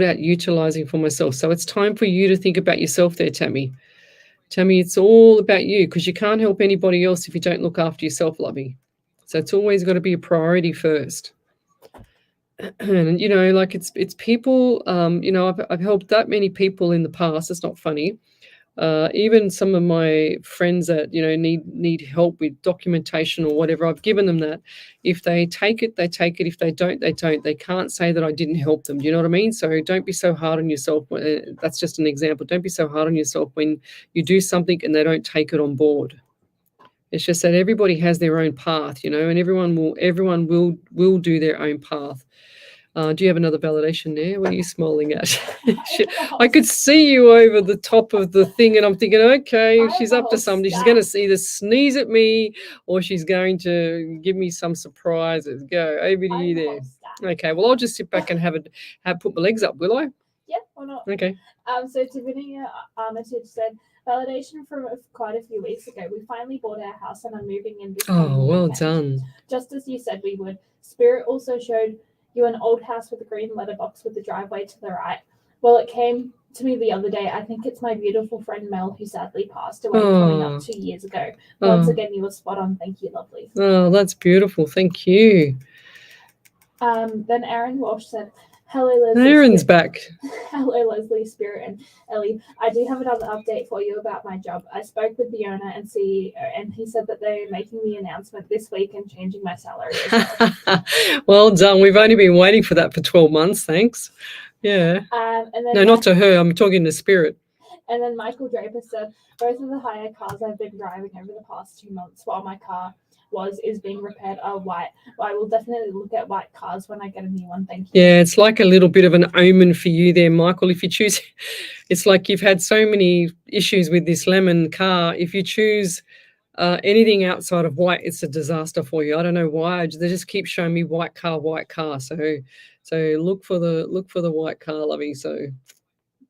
[SPEAKER 2] at utilizing for myself. So it's time for you to think about yourself there, Tammy. Tammy, it's all about you because you can't help anybody else if you don't look after yourself, lovey. So it's always got to be a priority first. And like it's people. I've helped that many people in the past. It's not funny. Even some of my friends that need help with documentation or whatever, I've given them that. If they take it, they take it. If they don't, they don't. They can't say that I didn't help them. Do you know what I mean? So don't be so hard on yourself. That's just an example. Don't be so hard on yourself when you do something and they don't take it on board. It's just that everybody has their own path, and everyone will do their own path. Do you have another validation there? What are you smiling at? I could see you over the top of the thing, and I'm thinking, okay, she's up to something. She's going to either sneeze at me or she's going to give me some surprises. Go over to you there. Okay, well, I'll just sit back and have put my legs up, will I?
[SPEAKER 4] Yeah, or not?
[SPEAKER 2] Okay.
[SPEAKER 4] So Tiffany Armitage said, validation from quite a few weeks ago. We finally bought our house and are moving in this
[SPEAKER 2] Oh, well
[SPEAKER 4] weekend.
[SPEAKER 2] done.
[SPEAKER 4] Just as you said we would. Spirit also showed you an old house with a green letterbox with the driveway to the right. Well, it came to me the other day. I think it's my beautiful friend Mel who sadly passed away coming up 2 years ago. Once again, you were spot on. Thank you, lovely.
[SPEAKER 2] Oh, that's beautiful. Thank you.
[SPEAKER 4] Then Aaron Walsh said, hello, Leslie.
[SPEAKER 2] Aaron's back.
[SPEAKER 4] Hello, Leslie, Spirit, and Ellie. I do have another update for you about my job. I spoke with the owner and CEO, and he said that they're making the announcement this week and changing my salary as well.
[SPEAKER 2] Well done. We've only been waiting for that for 12 months. Thanks. Yeah.
[SPEAKER 4] And then
[SPEAKER 2] no, not to her. I'm talking to Spirit.
[SPEAKER 4] And then Michael Draper said, both of the hire cars I've been driving over the past 2 months while my car is being repaired are white. I will definitely look at white cars when I get a new one. Thank you.
[SPEAKER 2] Yeah, it's like a little bit of an omen for you there, Michael. If you choose, it's like you've had so many issues with this lemon car. If you choose anything outside of white, it's a disaster for you. I don't know why. They just keep showing me white car. So look for the white car, lovey. So.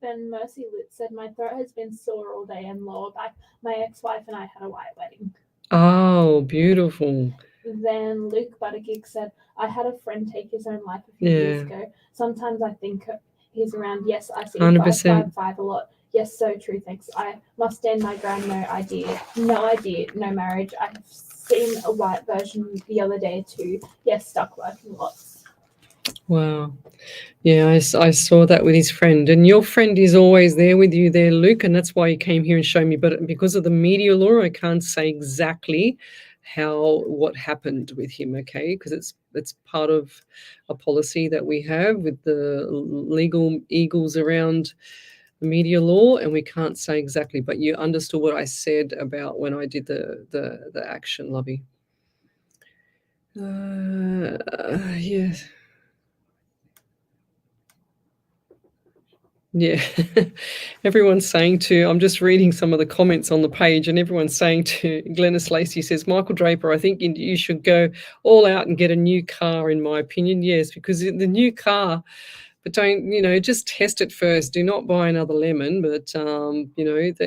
[SPEAKER 4] Then Mercy Lit said, my throat has been sore all day and lower back. My ex-wife and I had a white wedding.
[SPEAKER 2] Oh, beautiful.
[SPEAKER 4] Then Luke Buttergig said, I had a friend take his own life a few years ago. Sometimes I think he's around. Yes, I see 555 a lot. Yes, so true, thanks. I must stand my ground, no idea, no marriage. I've seen a white version the other day too. Yes, stuck working lots.
[SPEAKER 2] Wow. Yeah, I saw that with his friend. And your friend is always there with you there, Luke, and that's why he came here and showed me. But because of the media law, I can't say exactly what happened with him, okay? Because it's part of a policy that we have with the legal eagles around the media law, and we can't say exactly. But you understood what I said about when I did the action, lovey. Yes. Yeah, everyone's saying I'm just reading some of the comments on the page, and everyone's saying to Glennis Lacey says, Michael Draper, I think you should go all out and get a new car, in my opinion. Yes, because the new car, but don't, just test it first. Do not buy another lemon, but,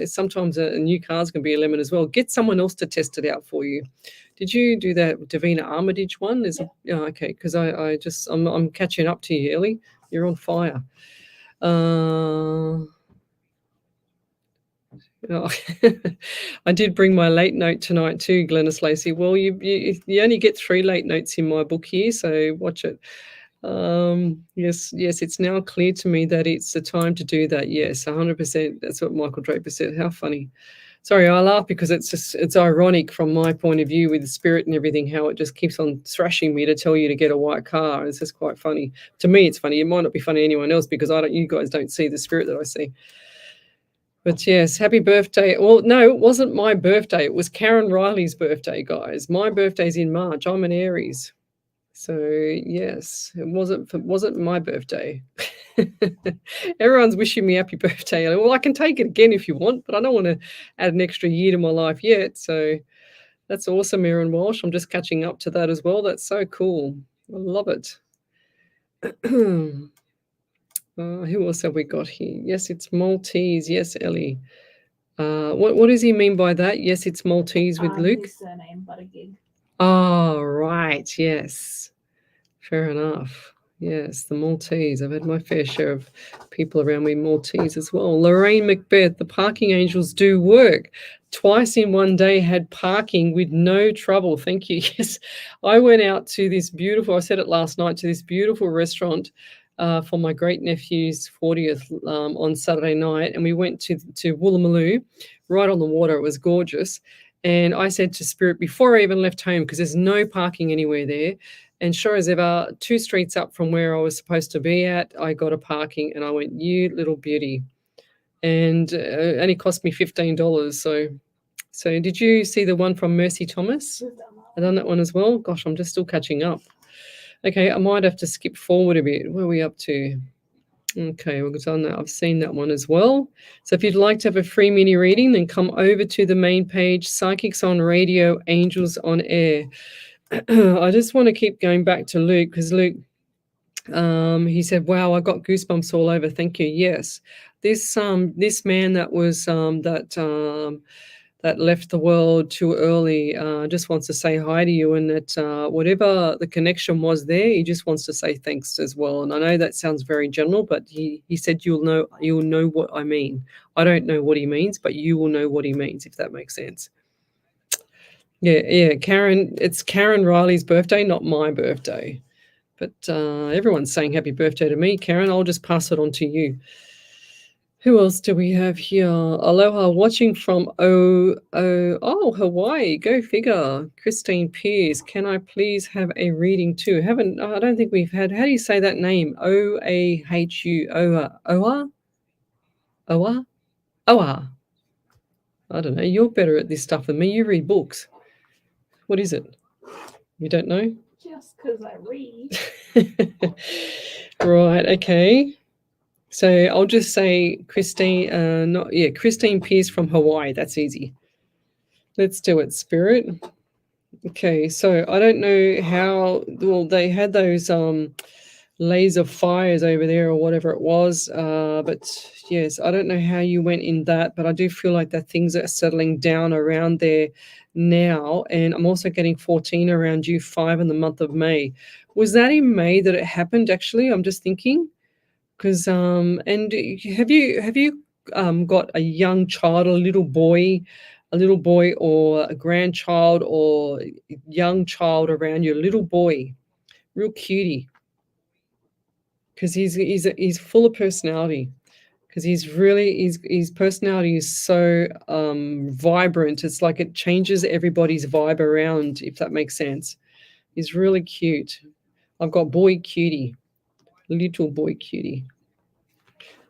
[SPEAKER 2] sometimes a new car's going to be a lemon as well. Get someone else to test it out for you. Did you do that Davina Armitage one? Okay, because I'm catching up to you, Ellie. You're on fire. I did bring my late note tonight too, Glennis Lacey. Well, you only get 3 late notes in my book here, so watch it. Yes, it's now clear to me that it's the time to do that. Yes, 100%. That's what Michael Draper said. How funny. Sorry, I laugh because it's ironic from my point of view with the Spirit and everything, how it just keeps on thrashing me to tell you to get a white car. It's just quite funny. To me, it's funny. It might not be funny to anyone else because you guys don't see the Spirit that I see. But yes, happy birthday. Well, no, it wasn't my birthday. It was Karen Riley's birthday, guys. My birthday's in March. I'm an Aries. So yes, it wasn't my birthday. Everyone's wishing me happy birthday. Well, I can take it again if you want, but I don't want to add an extra year to my life yet. So that's awesome, Erin Walsh. I'm just catching up to that as well. That's so cool. I love it. Who else have we got here? Yes, it's Maltese. Yes, Ellie. What does he mean by that? Yes, it's Maltese with Luke.
[SPEAKER 4] His surname, but a gig.
[SPEAKER 2] Oh, right. Yes. Fair enough. Yes, the Maltese. I've had my fair share of people around me Maltese as well. Lorraine Macbeth, the parking angels do work. Twice in one day had parking with no trouble. Thank you. Yes, I went out to this beautiful, I said it last night, to this beautiful restaurant for my great nephew's 40th on Saturday night. And we went to Woolloomooloo, right on the water. It was gorgeous. And I said to Spirit before I even left home, because there's no parking anywhere there, and sure as ever, 2 streets up from where I was supposed to be at, I got a parking, and I went, you little beauty. And it only cost me $15. So did you see the one from Mercy Thomas? I done that one as well. Gosh, I'm just still catching up. Okay, I might have to skip forward a bit. Where are we up to? Okay, we've done that. I've seen that one as well. So if you'd like to have a free mini reading, then come over to the main page, Psychics on Radio, Angels on Air. I just want to keep going back to Luke, because Luke, he said, wow, I got goosebumps all over. Thank you. Yes. This man that was that left the world too early just wants to say hi to you, and that whatever the connection was there, he just wants to say thanks as well. And I know that sounds very general, but he said you'll know what I mean. I don't know what he means, but you will know what he means, if that makes sense. Yeah, Karen, it's Karen Riley's birthday, not my birthday. But everyone's saying happy birthday to me, Karen. I'll just pass it on to you. Who else do we have here? Aloha, watching from Hawaii. Go figure. Christine Pierce. Can I please have a reading too? I don't think we've had. How do you say that name? O-A-H-U. Oa? Oa? Oa. I don't know. You're better at this stuff than me. You read books. What is it? You don't know?
[SPEAKER 4] Just because I read.
[SPEAKER 2] Right, okay. So I'll just say Christine Pierce from Hawaii. That's easy. Let's do it, Spirit. Okay, so I don't know how, well, they had those laser fires over there or whatever it was, but yes, I don't know how you went in that, but I do feel like that things are settling down around there now. And I'm also getting 14 around you, 5 in the month of May. Was that in May that it happened, actually? I'm just thinking, because and have you got a young child, a little boy or a grandchild or young child around you, a little boy, real cutie, because he's full of personality, because his personality is so vibrant. It's like it changes everybody's vibe around, if that makes sense. He's really cute. I've got boy cutie, little boy cutie.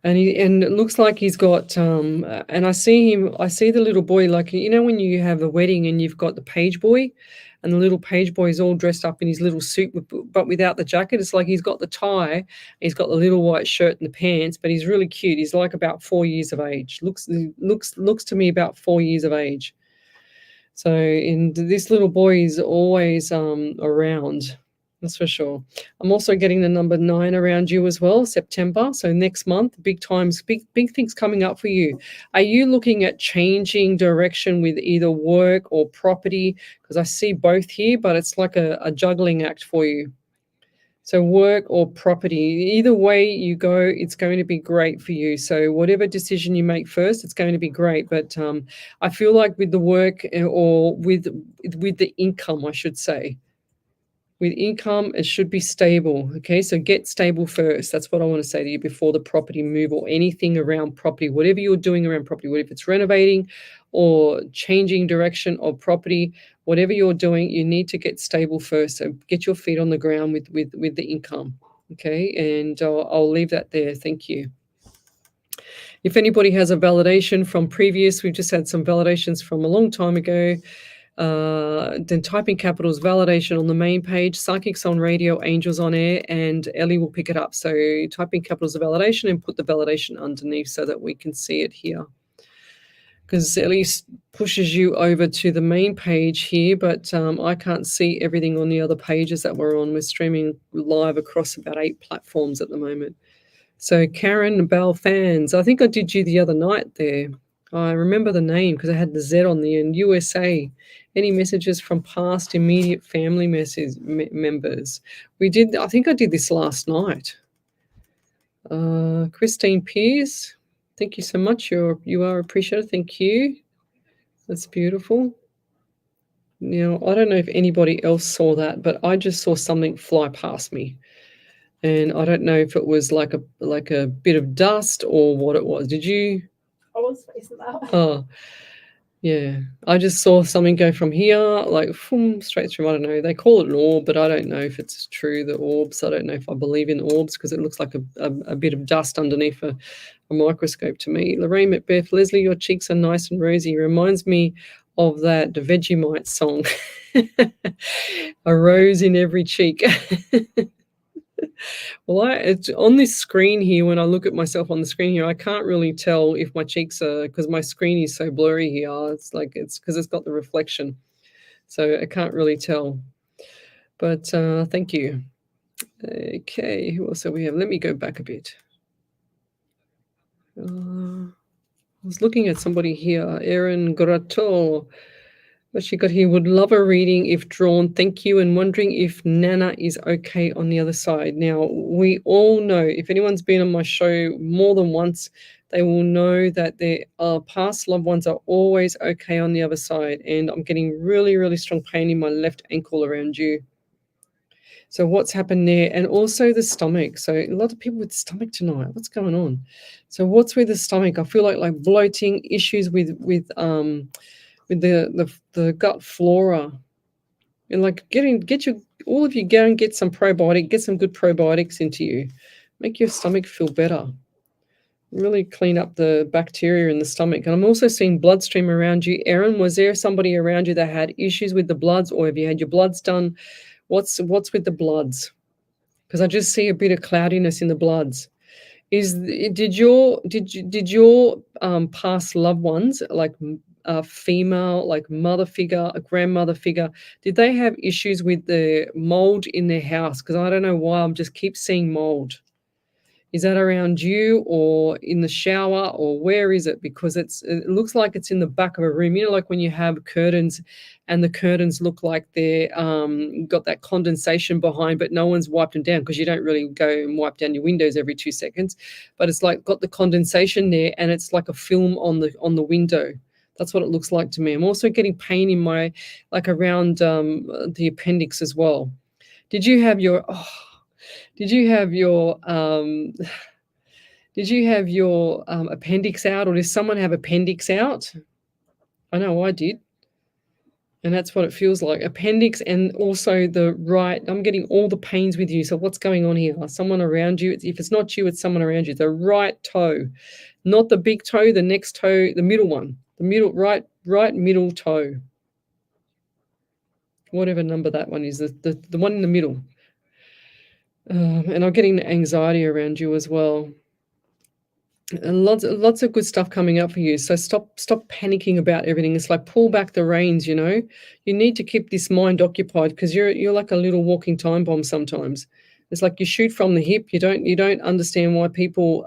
[SPEAKER 2] And it looks like he's got and I see the little boy, like, you know, when you have a wedding and you've got the page boy, and the little page boy is all dressed up in his little suit but without the jacket. It's like he's got the tie, he's got the little white shirt and the pants, but he's really cute. He's like about 4 years of age. Looks to me about 4 years of age. So, and this little boy is always around. That's for sure. I'm also getting the number 9 around you as well, September. So next month, big things coming up for you. Are you looking at changing direction with either work or property? Because I see both here, but it's like a juggling act for you. So work or property, either way you go, it's going to be great for you. So whatever decision you make first, it's going to be great. But I feel like with the work or with the income, I should say, with income, it should be stable. Okay, so get stable first. That's what I want to say to you before the property move or anything around property. Whatever you're doing around property, whether it's renovating or changing direction of property, whatever you're doing, you need to get stable first. So get your feet on the ground with the income. Okay, and I'll leave that there. Thank you. If anybody has a validation from previous, we've just had some validations from a long time ago. Then type in capitals validation on the main page, Psychics on Radio, Angels on Air, and Ellie will pick it up. So type in capitals of validation and put the validation underneath so that we can see it here. Because Ellie pushes you over to the main page here, but I can't see everything on the other pages that we're on. We're streaming live across about 8 platforms at the moment. So Karen Bell fans, I think I did you the other night there. I remember the name because I had the Z on the end. USA. Any messages from past immediate family members? We did. I think I did this last night. Christine Pierce, thank you so much. You are appreciated. Thank you. That's beautiful. Now I don't know if anybody else saw that, but I just saw something fly past me. And I don't know if it was like a bit of dust or what it was. Did you?
[SPEAKER 4] I was facing that.
[SPEAKER 2] Oh, yeah. I just saw something go from here, like straight through. I don't know. They call it an orb, but I don't know if it's true, the orbs. I don't know if I believe in orbs because it looks like a bit of dust underneath a microscope to me. Lorraine Macbeth, Lesley, your cheeks are nice and rosy. Reminds me of that Vegemite song. A rose in every cheek. Well, it's on this screen here. When I look at myself on the screen here, I can't really tell if my cheeks are, because my screen is so blurry here. It's like it's because it's got the reflection, so I can't really tell. But thank you. Okay, who else do we have? Let me go back a bit. I was looking at somebody here, Erin Gratto. What she got here, would love a reading if drawn. Thank you. And wondering if Nana is okay on the other side. Now, we all know, if anyone's been on my show more than once, they will know that their past loved ones are always okay on the other side. And I'm getting really, really strong pain in my left ankle around you. So what's happened there? And also the stomach. So a lot of people with stomach tonight. What's going on? So what's with the stomach? I feel like bloating, issues with the gut flora, and like all of you go and get some probiotic, get some good probiotics into you, make your stomach feel better, really clean up the bacteria in the stomach. And I'm also seeing bloodstream around you. Erin, was there somebody around you that had issues with the bloods, or have you had your bloods done? What's with the bloods? Because I just see a bit of cloudiness in the bloods. Did your past loved ones, like female, like mother figure, a grandmother figure, did they have issues with the mold in their house? Because I don't know why I'm just keep seeing mold. Is that around you or in the shower, or where is it? Because it looks like it's in the back of a room. You know, like when you have curtains and the curtains look like they're got that condensation behind, but no one's wiped them down, because you don't really go and wipe down your windows every 2 seconds. But it's like got the condensation there, and it's like a film on the window. That's what it looks like to me. I'm also getting pain in my, like around the appendix as well. Did you have your appendix out, or does someone have appendix out? I know I did. And that's what it feels like. Appendix, and also the right, I'm getting all the pains with you. So what's going on here? Someone around you. If it's not you, it's someone around you. The right toe, not the big toe, the next toe, the middle one, the middle, right middle toe. Whatever number that one is, the one in the middle. And I'm getting anxiety around you as well. And lots of good stuff coming up for you. So stop panicking about everything. It's like pull back the reins, you know. You need to keep this mind occupied, because you're like a little walking time bomb sometimes. It's like you shoot from the hip. You don't understand why people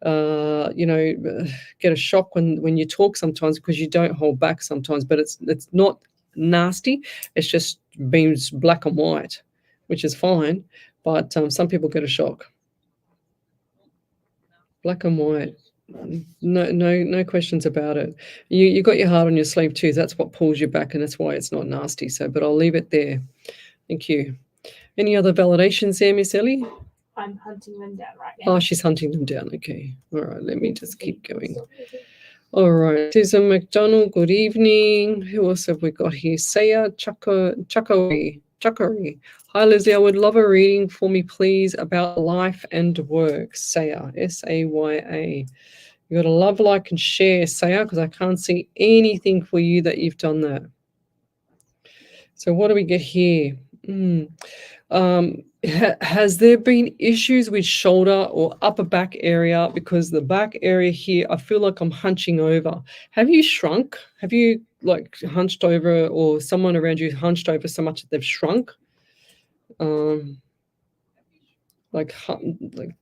[SPEAKER 2] get a shock when you talk sometimes, because you don't hold back sometimes. But it's not nasty. It's just beams black and white, which is fine. But some people get a shock. Black and white, no questions about it. You got your heart on your sleeve too. That's what pulls you back, and that's why it's not nasty. So, but I'll leave it there. Thank you. Any other validations there, Miss Ellie?
[SPEAKER 4] I'm hunting them down right now.
[SPEAKER 2] Oh, she's hunting them down. Okay. All right. Let me just keep going. All right. Susan McDonald, good evening. Who else have we got here? Saya Chakori. Hi, Leslie. I would love a reading for me, please, about life and work. Saya, S-A-Y-A. You got to love, like, and share, Saya, because I can't see anything for you that you've done that. So what do we get here? Has there been issues with shoulder or upper back area? Because the back area here, I feel like I'm hunching over. Have you shrunk? Have you like hunched over, or someone around you hunched over so much that they've shrunk? Like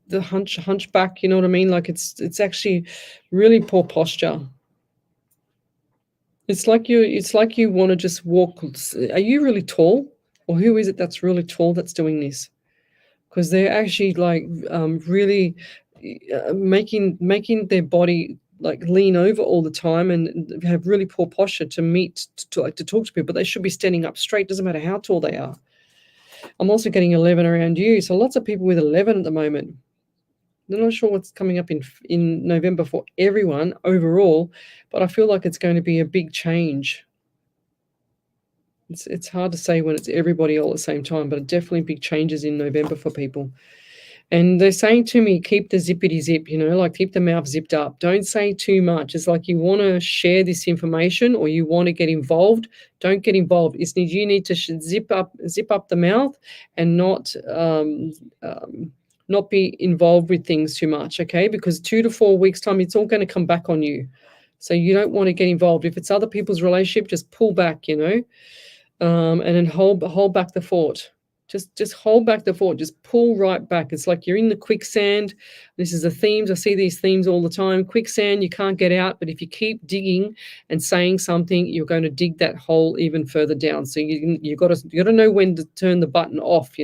[SPEAKER 2] the hunchback, you know what I mean? Like it's actually really poor posture. It's like you want to just walk. Are you really tall? Or who is it that's really tall that's doing this? Because they're actually like really making their body like lean over all the time and have really poor posture to talk to people. They should be standing up straight. Doesn't matter how tall they are. I'm also getting 11 around you. So lots of people with 11 at the moment. I'm not sure what's coming up in November for everyone overall, but I feel like it's going to be a big change. It's hard to say when it's everybody all at the same time, but definitely big changes in November for people. And they're saying to me, keep the zippity zip, like keep the mouth zipped up. Don't say too much. It's like you want to share this information or you want to get involved. Don't get involved. You need to zip up the mouth and not be involved with things too much, okay? Because 2 to 4 weeks time, it's all going to come back on you. So you don't want to get involved. If it's other people's relationship, just pull back, and then hold back the fort. Just hold back the fort. Just pull right back. It's like you're in the quicksand. This is the themes. I see these themes all the time. Quicksand, you can't get out. But if you keep digging and saying something, you're going to dig that hole even further down. So you got to know when to turn the button off.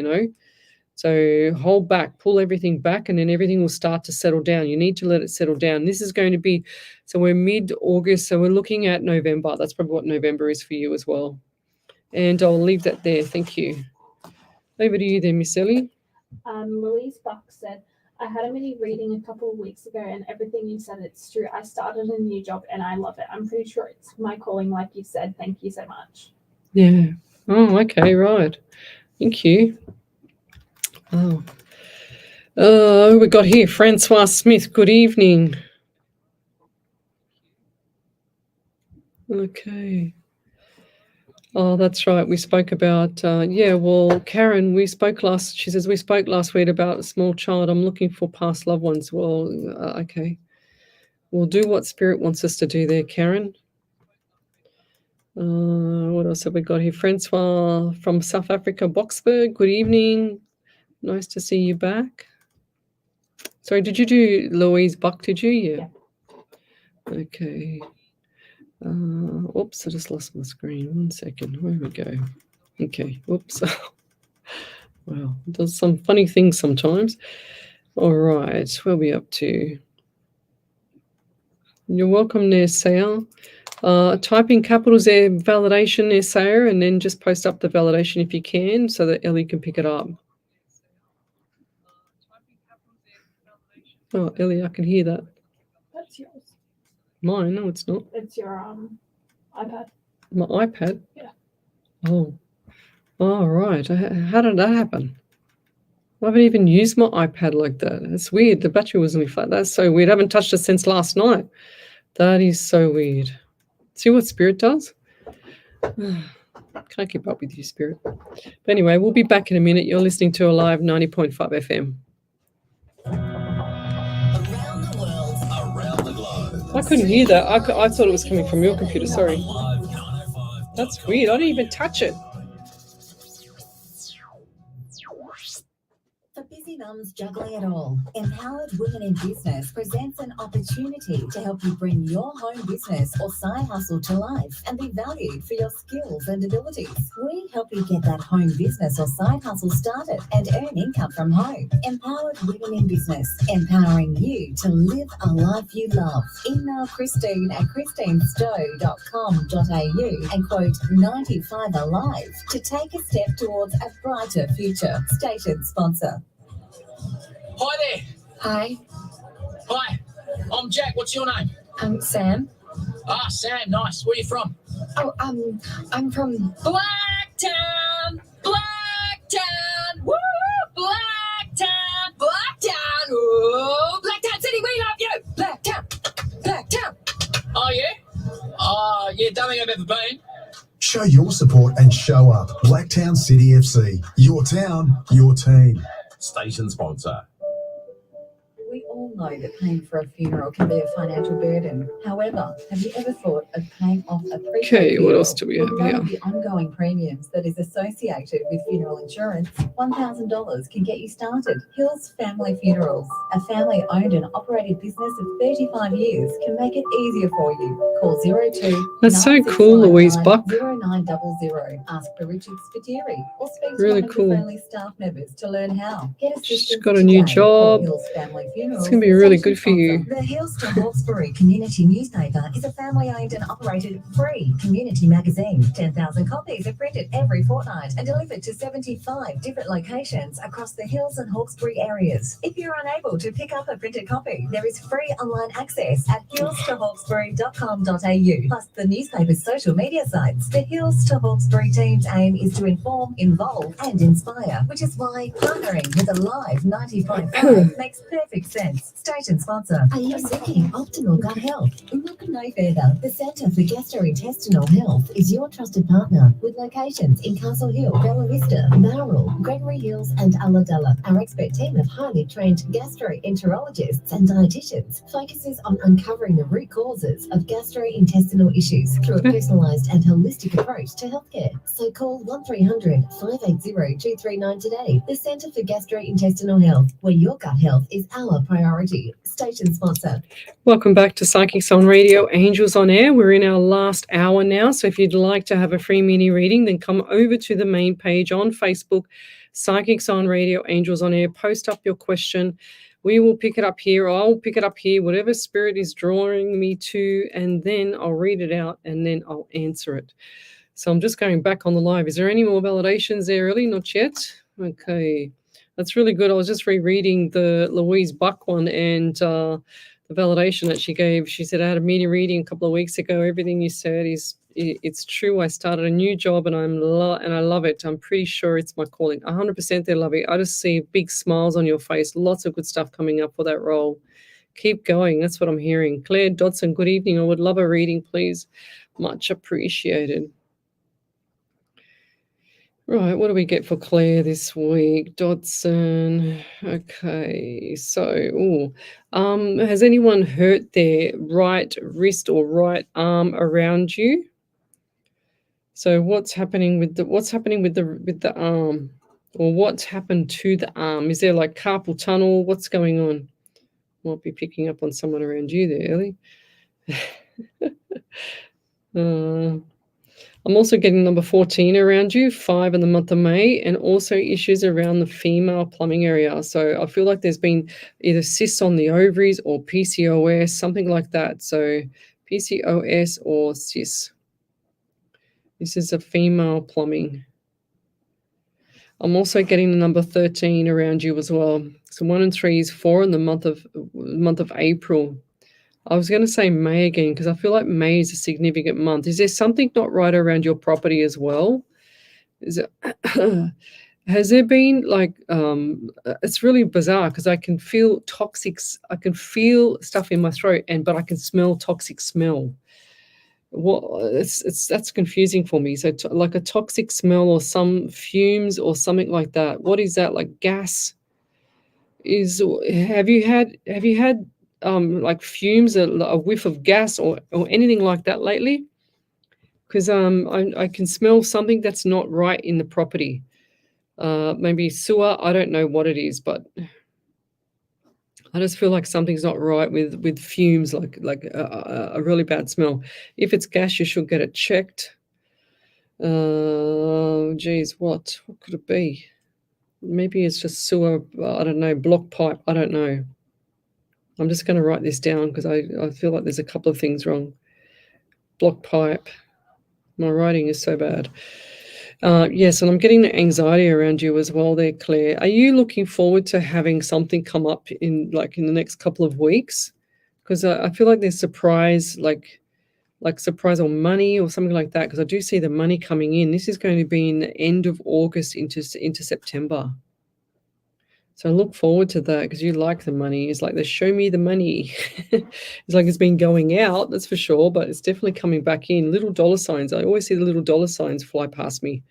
[SPEAKER 2] So hold back, pull everything back, and then everything will start to settle down. You need to let it settle down. This is going to be, so we're mid-August, so we're looking at November. That's probably what November is for you as well. And I'll leave that there. Thank you. Over to you then, Miss Ellie.
[SPEAKER 4] Louise Buck said, I had a mini reading a couple of weeks ago and everything you said, it's true. I started a new job and I love it. I'm pretty sure it's my calling, like you said. Thank you so much.
[SPEAKER 2] Yeah. Oh, okay, right. Thank you. Oh, we got here Francois Smith. Good evening. Okay. Oh, that's right. We spoke about, Karen, she says we spoke last week about a small child. I'm looking for past loved ones. Well, okay. We'll do what Spirit wants us to do there, Karen. What else have we got here? Francois from South Africa, Boksburg. Good evening. Nice to see you back. Sorry, did you do Louise Buck? Did you? Yeah. Okay. Oops, I just lost my screen. 1 second. Where we go? Okay. Oops. Wow, it does some funny things sometimes. All right, where are we up to? You're welcome there, Sarah. Type in capitals there, validation there, Sarah, and then just post up the validation if you can so that Ellie can pick it up. Oh, Ellie, I can hear that.
[SPEAKER 4] That's yours.
[SPEAKER 2] Mine? No, it's not.
[SPEAKER 4] It's your iPad.
[SPEAKER 2] My iPad?
[SPEAKER 4] Yeah.
[SPEAKER 2] Oh. All right. How did that happen? I haven't even used my iPad like that. It's weird. The battery was only flat. That's so weird. I haven't touched it since last night. That is so weird. See what Spirit does? Can't keep up with you, Spirit. But anyway, we'll be back in a minute. You're listening to Alive 90.5 FM. I couldn't hear that. I thought it was coming from your computer. Sorry. That's weird. I didn't even touch it.
[SPEAKER 3] For busy mums juggling it all, Empowered Women in Business presents an opportunity to help you bring your home business or side hustle to life and be valued for your skills and abilities. We help you get that home business or side hustle started and earn income from home. Empowered Women in Business, empowering you to live a life you love. Email Christine at christinestowe.com.au and quote 95 Alive to take a step towards a brighter future. Station sponsor.
[SPEAKER 7] Hi there.
[SPEAKER 6] Hi,
[SPEAKER 7] Hi. I'm Jack. What's your name?
[SPEAKER 6] I'm Sam.
[SPEAKER 7] Ah, Sam. Nice. Where are you from?
[SPEAKER 6] Oh, I'm from
[SPEAKER 7] Blacktown. Blacktown.
[SPEAKER 3] Blacktown, woo! Blacktown, Blacktown, woo! Blacktown City, we love you! Blacktown, Blacktown.
[SPEAKER 7] Oh, yeah? Oh, yeah, don't think I've ever been.
[SPEAKER 5] Show your support and show up. Blacktown City FC. Your town, your team.
[SPEAKER 1] Station sponsor.
[SPEAKER 3] We all know that paying for a funeral can be a financial burden. However, have you ever thought of paying off a prepaid
[SPEAKER 2] Okay, what
[SPEAKER 3] funeral?
[SPEAKER 2] else do we have
[SPEAKER 3] With none
[SPEAKER 2] here?
[SPEAKER 3] of the ongoing premiums that is associated with funeral insurance, $1,000 can get you started. Hills Family Funerals, a family-owned and operated business of 35 years, can make it easier for you. Call 02
[SPEAKER 2] That's so cool, Louise Buck.
[SPEAKER 3] 0900. Ask for Richard Spiteri or speak to
[SPEAKER 2] Really
[SPEAKER 3] one of
[SPEAKER 2] cool.
[SPEAKER 3] the friendly staff members to learn how. Get
[SPEAKER 2] She's
[SPEAKER 3] assistance
[SPEAKER 2] got a new
[SPEAKER 3] today. Call
[SPEAKER 2] job.
[SPEAKER 3] Hills Family Funerals.
[SPEAKER 2] It's going to be really good for you.
[SPEAKER 3] The Hills to Hawkesbury Community Newspaper is a family-owned and operated free community magazine. 10,000 copies are printed every fortnight and delivered to 75 different locations across the Hills and Hawkesbury areas. If you're unable to pick up a printed copy, there is free online access at hillstohawkesbury.com.au, plus the newspaper's social media sites. The Hills to Hawkesbury team's aim is to inform, involve and inspire, which is why partnering with a live 95.5 makes perfect sense. Station sponsor. Are you seeking optimal gut health? Look no further. The Centre for Gastrointestinal Health is your trusted partner with locations in Castle Hill, Bella Vista, Bowral, Gregory Hills and Ulladulla. Our expert team of highly trained gastroenterologists and dietitians focuses on uncovering the root causes of gastrointestinal issues through a personalised and holistic approach to healthcare. So call 1300 580 239 today. The Centre for Gastrointestinal Health, where your gut health is our priority. Station sponsor.
[SPEAKER 2] Welcome back to Psychics on Radio, Angels on Air. We're in our last hour now, so if you'd like to have a free mini reading, then come over to the main page on Facebook, Psychics on Radio, Angels on Air. Post up your question. We will pick it up here. I'll pick it up here, whatever spirit is drawing me to, and then I'll read it out and then I'll answer it. So I'm just going back on the live. Is there any more validations there, early? Not yet. Okay. That's really good. I was just rereading the Louise Buck one and the validation that she gave. She said, I had a media reading a couple of weeks ago. Everything you said it's true. I started a new job and I love it. I'm pretty sure it's my calling. 100% they love it. I just see big smiles on your face. Lots of good stuff coming up for that role. Keep going. That's what I'm hearing. Claire Dodson, good evening. I would love a reading, please. Much appreciated. Right, what do we get for Claire this week? Dodson. Okay, so has anyone hurt their right wrist or right arm around you? So what's happening with the arm, or what's happened to the arm? Is there like carpal tunnel? What's going on? Might be picking up on someone around you there, Ellie. I'm also getting number 14 around you, 5 in the month of May, and also issues around the female plumbing area. So I feel like there's been either cysts on the ovaries or PCOS, something like that. So PCOS or cysts. This is a female plumbing. I'm also getting the number 13 around you as well. So 1 and 3 is 4 in the month of April. I was going to say May again because I feel like May is a significant month. Is there something not right around your property as well? Is it, has there been like, it's really bizarre because I can feel I can feel stuff in my throat, but I can smell toxic smell. That's confusing for me. So like a toxic smell or some fumes or something like that. What is that? Like gas? Have you had like fumes, a whiff of gas or anything like that lately? Because I can smell something that's not right in the property. Maybe sewer, I don't know what it is, but I just feel like something's not right with fumes, like a really bad smell. If it's gas, you should get it checked. Geez, what could it be? Maybe it's just sewer, I don't know, block pipe, I don't know. I'm just going to write this down because I feel like there's a couple of things wrong. Block pipe. My writing is so bad. Yes, and I'm getting the anxiety around you as well there, Claire. Are you looking forward to having something come up in the next couple of weeks? Because I feel like there's surprise, like like surprise or money or something like that, because I do see the money coming in. This is going to be in the end of August into September. So I look forward to that because you like the money. It's like they show me the money. It's like it's been going out, that's for sure, but it's definitely coming back in. Little dollar signs. I always see the little dollar signs fly past me.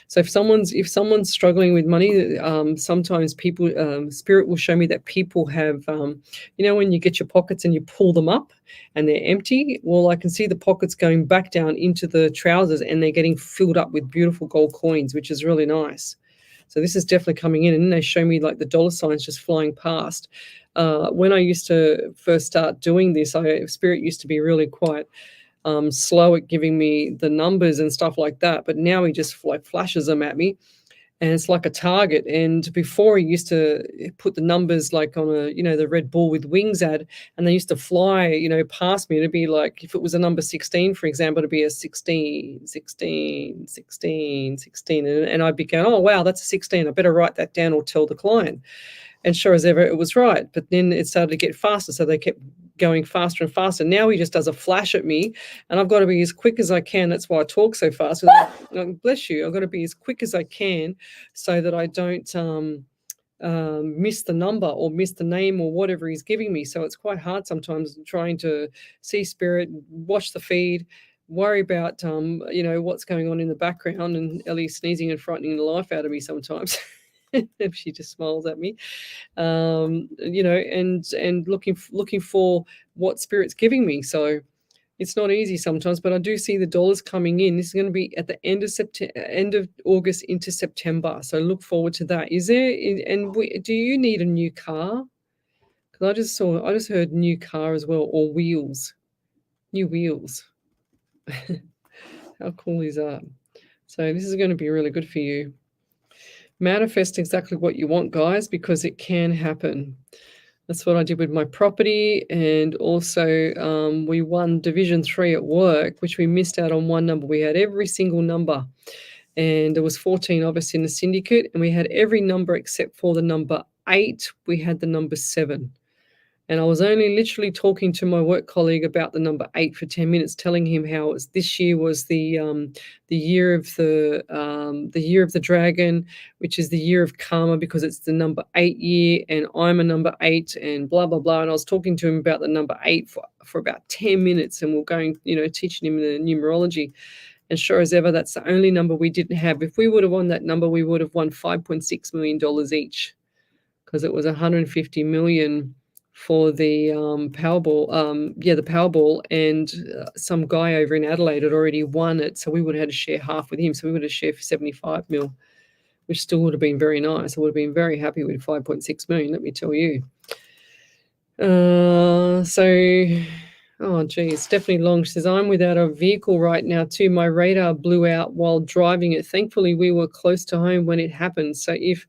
[SPEAKER 2] So if someone's struggling with money, sometimes people, spirit will show me that people have, when you get your pockets and you pull them up and they're empty. Well, I can see the pockets going back down into the trousers and they're getting filled up with beautiful gold coins, which is really nice. So this is definitely coming in, and then they show me like the dollar signs just flying past. When I used to first start doing this, Spirit used to be really quite slow at giving me the numbers and stuff like that. But now he just like flashes them at me, and it's like a target. And before he used to put the numbers like on the Red Bull with wings ad, and they used to fly, past me. It'd be like, if it was a number 16, for example, it'd be a 16, 16, 16, 16. And I'd be going, oh, wow, that's a 16. I better write that down or tell the client. And sure as ever, it was right. But then it started to get faster. So they kept going faster and faster. Now he just does a flash at me, and I've got to be as quick as I can. That's why I talk so fast. Bless you. I've got to be as quick as I can so that I don't miss the number or miss the name or whatever he's giving me. So it's quite hard sometimes trying to see Spirit, watch the feed, worry about, what's going on in the background, and Ellie sneezing and frightening the life out of me sometimes. If she just smiles at me, and looking for what Spirit's giving me. So it's not easy sometimes, but I do see the dollars coming in. This is going to be at the end of August into September. So look forward to that. Do you need a new car? Because I just heard new car as well, or wheels, new wheels. How cool is that? So this is going to be really good for you. Manifest exactly what you want, guys, because it can happen. That's what I did with my property, and also we won Division 3 at work, which we missed out on one number. We had every single number, and there was 14 of us in the syndicate, and we had every number except for the number 8. We had the number 7. And I was only literally talking to my work colleague about the number 8 for 10 minutes, telling him how this year was the year of the dragon, which is the year of karma because it's the number 8 year, and I'm a number 8, and blah blah blah. And I was talking to him about the number 8 for about 10 minutes, and we're going, teaching him the numerology. And sure as ever, that's the only number we didn't have. If we would have won that number, we would have won $5.6 million each, because it was $150 million for the Powerball, the Powerball, and some guy over in Adelaide had already won it, so we would have had to share half with him. So we would have shared for 75 mil, which still would have been very nice. I would have been very happy with 5.6 million, let me tell you. It's definitely long. She says, I'm without a vehicle right now too. My radar blew out while driving it. Thankfully, we were close to home when it happened. So if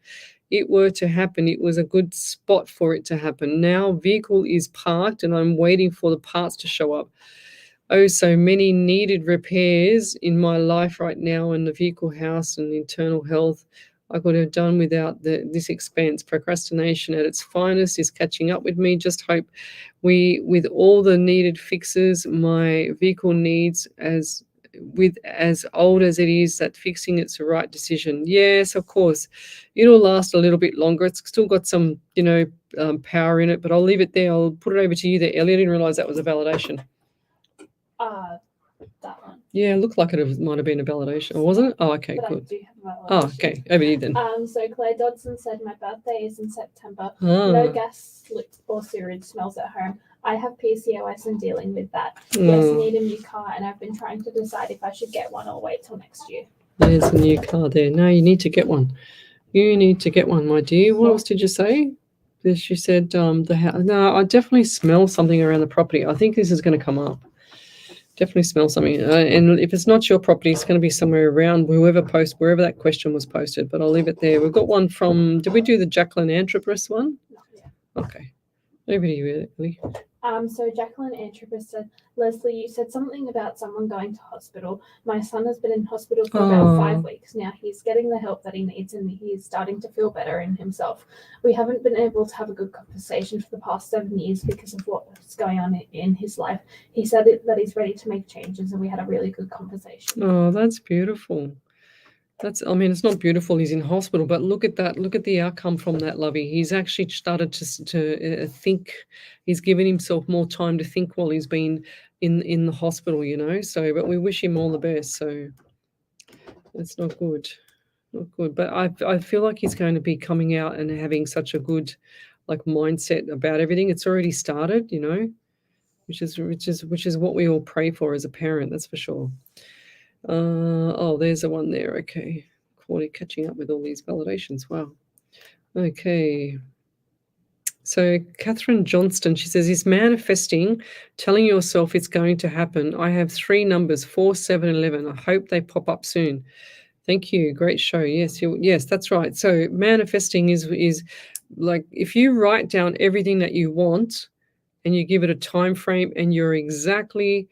[SPEAKER 2] it were to happen, it was a good spot for it to happen. Now vehicle is parked and I'm waiting for the parts to show up. Oh, so many needed repairs in my life right now, in the vehicle, house, and internal health. I could have done without this expense. Procrastination at its finest is catching up with me. Just hope with all the needed fixes my vehicle needs, as old as it is, that fixing it's the right decision. Yes, of course, it'll last a little bit longer. It's still got some, power in it, but I'll leave it there. I'll put it over to you there, Ellie. I didn't realize that was a validation.
[SPEAKER 4] That one.
[SPEAKER 2] Yeah, it looked like it might have been a validation, wasn't it? Oh, okay,
[SPEAKER 4] but
[SPEAKER 2] good.
[SPEAKER 4] I do have a validation.
[SPEAKER 2] Oh, okay, over to you then.
[SPEAKER 4] So Claire Dodson said, my birthday is in September. No gas, slips, or sewage smells at home. I have PCOS and dealing with that. Yes, need a new car, and I've been trying to decide if I should get one or wait till next year.
[SPEAKER 2] There's a new car there. No, you need to get one. You need to get one, my dear. What else did you say? She said the house. No, I definitely smell something around the property. I think this is going to come up. Definitely smell something. And if it's not your property, it's going to be somewhere around wherever that question was posted. But I'll leave it there. We've got one from, did we do the Jacqueline Antropris one?
[SPEAKER 4] Not yet.
[SPEAKER 2] Okay. Over to you, Ellie.
[SPEAKER 4] So Jacqueline Airtrooper said, Leslie, you said something about someone going to hospital. My son has been in hospital for about 5 weeks now. He's getting the help that he needs and he's starting to feel better in himself. We haven't been able to have a good conversation for the past 7 years because of what's going on in his life. He said that he's ready to make changes and we had a really good conversation.
[SPEAKER 2] Oh, that's beautiful. I mean, it's not beautiful he's in hospital, but look at that. Look at the outcome from that, Lovey. He's actually started to think. He's given himself more time to think while he's been in the hospital, you know. So, but we wish him all the best. So it's not good. Not good. But I feel like he's going to be coming out and having such a good mindset about everything. It's already started, you know, which is what we all pray for as a parent, that's for sure. Oh, there's the one there. Okay. Catching up with all these validations. Wow. Okay. So Catherine Johnston, she says, is manifesting, telling yourself it's going to happen. I have 3 numbers, 4, 7, 11. I hope they pop up soon. Thank you. Great show. Yes, yes, that's right. So manifesting is like if you write down everything that you want and you give it a time frame and you're exactly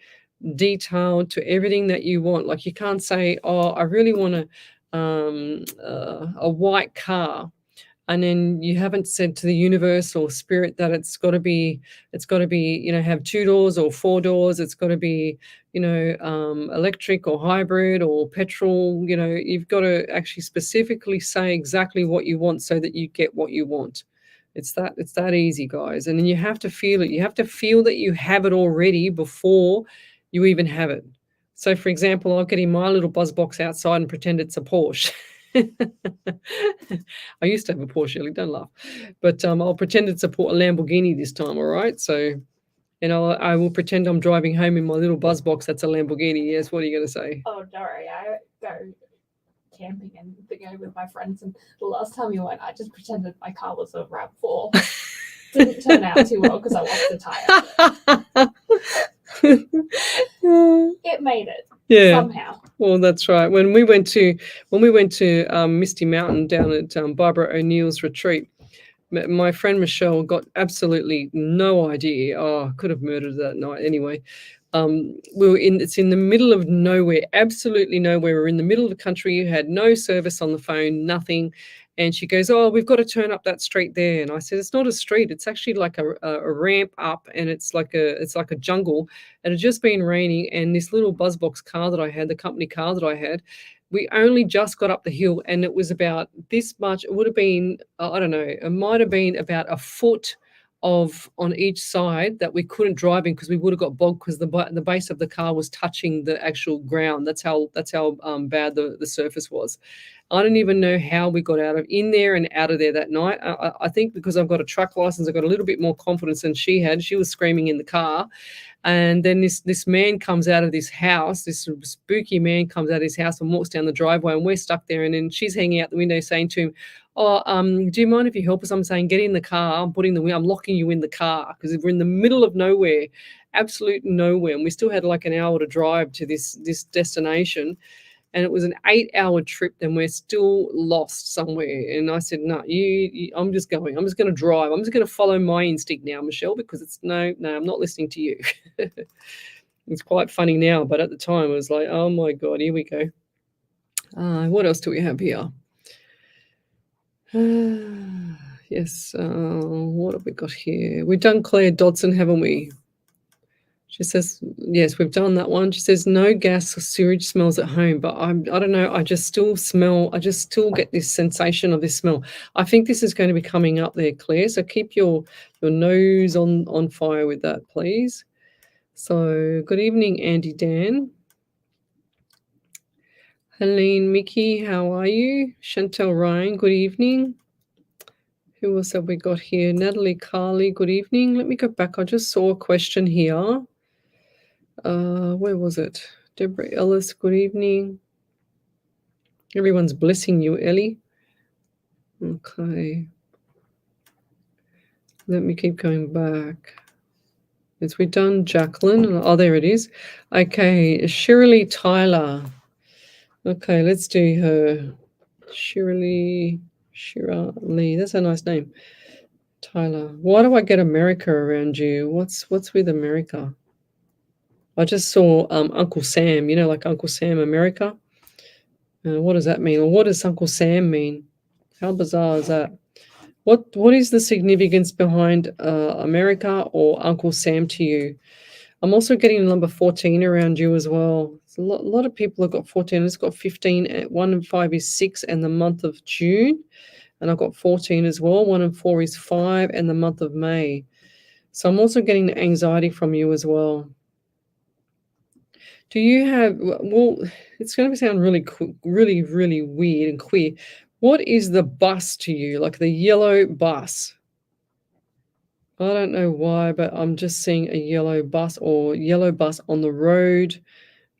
[SPEAKER 2] detailed to everything that you want. Like you can't say, oh, I really want a white car, and then you haven't said to the universe or spirit that it's got to be, you know, have 2 doors or 4 doors. It's got to be, you know, electric or hybrid or petrol. You know, you've got to actually specifically say exactly what you want so that you get what you want. It's that easy, guys. And then you have to feel it. You have to feel that you have it already before you even have it. So, for example, I'll get in my little buzz box outside and pretend it's a Porsche. I used to have a Porsche, Ellie, don't laugh. But I'll pretend it's a Lamborghini this time, all right? So, and I will pretend I'm driving home in my little buzz box that's a Lamborghini. Yes, what are you going to say?
[SPEAKER 4] Oh, don't worry. I go camping and go with my friends, and the last time we went, I just pretended my car was a RAV4. Didn't turn out too well because I lost the tire. It made it.
[SPEAKER 2] Yeah.
[SPEAKER 4] Somehow.
[SPEAKER 2] Well, that's right. When we went to Misty Mountain down at Barbara O'Neill's retreat, my friend Michelle got absolutely no idea. Oh, I could have murdered that night anyway. It's in the middle of nowhere, absolutely nowhere. We're in the middle of the country. You had no service on the phone, nothing. And she goes, oh, we've got to turn up that street there. And I said, it's not a street. It's actually like a ramp up, and it's like a jungle. And it had just been raining, and this little buzzbox car that I had, the company car that I had, we only just got up the hill, and it was about this much. It would have been, I don't know, it might have been about a foot on each side that we couldn't drive in because we would have got bogged because the base of the car was touching the actual ground. That's how bad the surface was. I don't even know how we got in there and out of there that night. I think because I've got a truck license, I got a little bit more confidence than she had. She was screaming in the car. And then this man comes out of this house, this spooky man comes out of his house and walks down the driveway, and we're stuck there. And then she's hanging out the window saying to him, oh, do you mind if you help us? I'm saying, get in the car. I'm locking you in the car because we're in the middle of nowhere, absolute nowhere. And we still had like an hour to drive to this destination. And it was an 8-hour trip, and we're still lost somewhere. And I said, no, I'm just going. I'm just going to drive. I'm just going to follow my instinct now, Michelle, because it's no, I'm not listening to you. It's quite funny now, but at the time it was like, oh my God, here we go. What else do we have here? Yes, what have we got here? We've done Claire Dodson, haven't we? She says, yes, we've done that one. She says, no gas or sewage smells at home, but I don't know. I just still get this sensation of this smell. I think this is going to be coming up there, Claire. So keep your nose on fire with that, please. So good evening, Andy Dan. Helene, Mickey, how are you? Chantel Ryan, good evening. Who else have we got here? Natalie Carley, good evening. Let me go back. I just saw a question here. Where was it? Deborah Ellis, good evening. Everyone's blessing you, Ellie. Okay. Let me keep going back. Yes, we've done Jacqueline. Oh, there it is. Okay, Shirley Tyler. Okay, let's do her. Shirley, that's a nice name. Tyler, why do I get America around you? What's with America? I just saw Uncle Sam, you know, like Uncle Sam America. What does that mean? Or what does Uncle Sam mean? How bizarre is that? What is the significance behind America or Uncle Sam to you? I'm also getting number 14 around you as well. A lot of people have got 14. It's got 15. 1 and 5 is 6 and the month of June. And I've got 14 as well. 1 and 4 is 5 and the month of May. So I'm also getting the anxiety from you as well. Do you have, well, it's going to sound really weird and queer. What is the bus to you? Like the yellow bus? I don't know why, but I'm just seeing a yellow bus or yellow bus on the road.